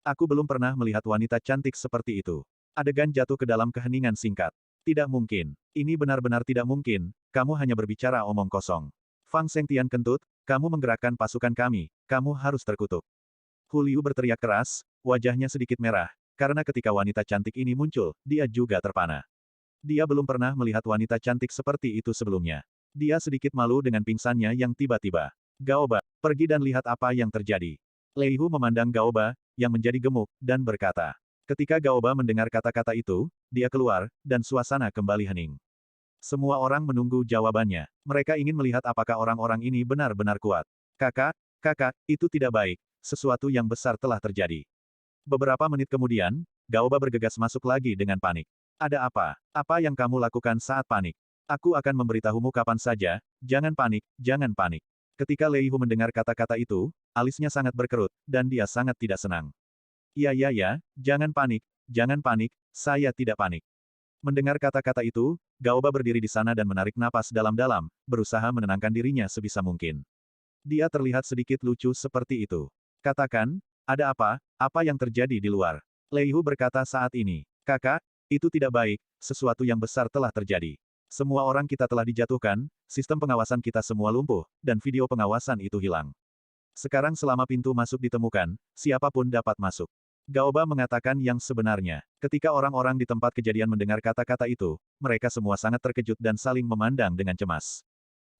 Aku belum pernah melihat wanita cantik seperti itu. Adegan jatuh ke dalam keheningan singkat. Tidak mungkin. Ini benar-benar tidak mungkin, kamu hanya berbicara omong kosong. Fang Zhengtian kentut, kamu menggerakkan pasukan kami, kamu harus terkutuk. Hu Liu berteriak keras, wajahnya sedikit merah, karena ketika wanita cantik ini muncul, dia juga terpana. Dia belum pernah melihat wanita cantik seperti itu sebelumnya. Dia sedikit malu dengan pingsannya yang tiba-tiba. Gaoba, pergi dan lihat apa yang terjadi. Lei Hu memandang Gaoba, yang menjadi gemuk, dan berkata. Ketika Gaoba mendengar kata-kata itu, dia keluar, dan suasana kembali hening. Semua orang menunggu jawabannya. Mereka ingin melihat apakah orang-orang ini benar-benar kuat. Kakak, itu tidak baik. Sesuatu yang besar telah terjadi. Beberapa menit kemudian, Gaoba bergegas masuk lagi dengan panik. Ada apa? Apa yang kamu lakukan saat panik? Aku akan memberitahumu kapan saja, jangan panik, jangan panik. Ketika Lei Hu mendengar kata-kata itu, alisnya sangat berkerut, dan dia sangat tidak senang. Ya, jangan panik, saya tidak panik. Mendengar kata-kata itu, Gaoba berdiri di sana dan menarik napas dalam-dalam, berusaha menenangkan dirinya sebisa mungkin. Dia terlihat sedikit lucu seperti itu. Katakan, ada apa? Apa yang terjadi di luar? Lei Hu berkata saat ini. Kakak, itu tidak baik, sesuatu yang besar telah terjadi. Semua orang kita telah dijatuhkan, sistem pengawasan kita semua lumpuh, dan video pengawasan itu hilang. Sekarang selama pintu masuk ditemukan, siapapun dapat masuk. Gaoba mengatakan yang sebenarnya. Ketika orang-orang di tempat kejadian mendengar kata-kata itu, mereka semua sangat terkejut dan saling memandang dengan cemas.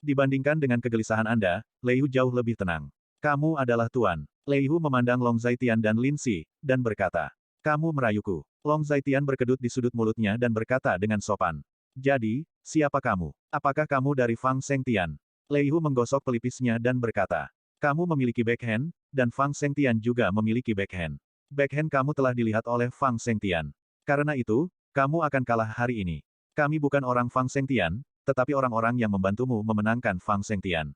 Dibandingkan dengan kegelisahan Anda, Lei Hu jauh lebih tenang. Kamu adalah tuan. Lei Hu memandang Long Zaitian dan Lin Si, dan berkata. Kamu merayuku. Long Zaitian berkedut di sudut mulutnya dan berkata dengan sopan. Jadi, siapa kamu? Apakah kamu dari Fang Zhengtian? Lei Hu menggosok pelipisnya dan berkata. Kamu memiliki backhand, dan Fang Zhengtian juga memiliki backhand. Backhand kamu telah dilihat oleh Fang Zhengtian. Karena itu, kamu akan kalah hari ini. Kami bukan orang Fang Zhengtian, tetapi orang-orang yang membantumu memenangkan Fang Zhengtian.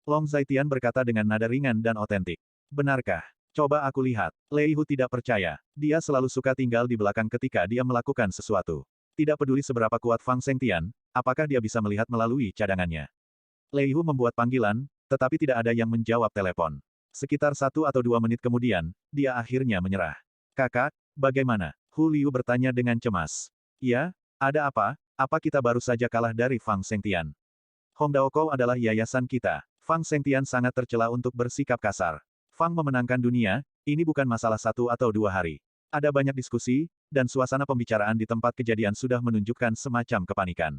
Long Zaitian berkata dengan nada ringan dan otentik. Benarkah? Coba aku lihat. Lei Hu tidak percaya. Dia selalu suka tinggal di belakang ketika dia melakukan sesuatu. Tidak peduli seberapa kuat Fang Zhengtian, apakah dia bisa melihat melalui cadangannya. Lei Hu membuat panggilan, tetapi tidak ada yang menjawab telepon. Sekitar 1 atau 2 menit kemudian, dia akhirnya menyerah. Kakak, bagaimana? Hu Liu bertanya dengan cemas. Ya, ada apa? Apa kita baru saja kalah dari Fang Zhengtian? Hongdaokou adalah yayasan kita. Fang Zhengtian sangat tercela untuk bersikap kasar. Fang memenangkan dunia, ini bukan masalah 1 atau 2 hari. Ada banyak diskusi, dan suasana pembicaraan di tempat kejadian sudah menunjukkan semacam kepanikan.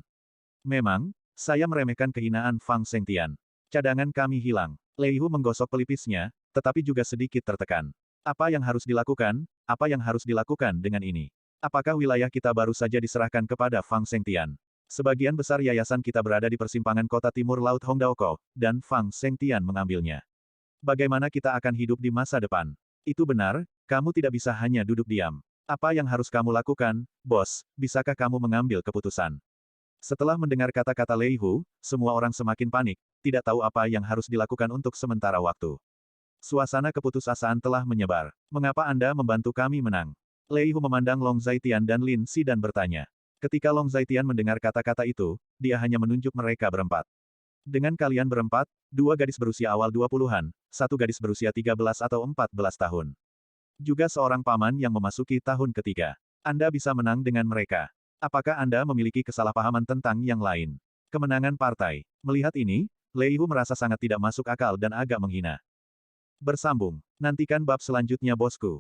Memang, saya meremehkan kehinaan Fang Zhengtian. Cadangan kami hilang. Lei Hu menggosok pelipisnya, tetapi juga sedikit tertekan. Apa yang harus dilakukan? Apa yang harus dilakukan dengan ini? Apakah wilayah kita baru saja diserahkan kepada Fang Zhengtian? Sebagian besar yayasan kita berada di persimpangan kota timur Laut Hongdaokou, dan Fang Zhengtian mengambilnya. Bagaimana kita akan hidup di masa depan? Itu benar, kamu tidak bisa hanya duduk diam. Apa yang harus kamu lakukan, bos? Bisakah kamu mengambil keputusan? Setelah mendengar kata-kata Lei Hu, semua orang semakin panik, tidak tahu apa yang harus dilakukan untuk sementara waktu. Suasana keputusasaan telah menyebar. Mengapa Anda membantu kami menang? Lei Hu memandang Long Zaitian dan Lin Si dan bertanya. Ketika Long Zaitian mendengar kata-kata itu, dia hanya menunjuk mereka berempat. Dengan kalian berempat, dua gadis berusia awal 20-an, satu gadis berusia 13 atau 14 tahun. Juga seorang paman yang memasuki tahun ketiga. Anda bisa menang dengan mereka. Apakah Anda memiliki kesalahpahaman tentang yang lain? Kemenangan partai. Melihat ini, Lei Hu merasa sangat tidak masuk akal dan agak menghina. Bersambung. Nantikan bab selanjutnya bosku.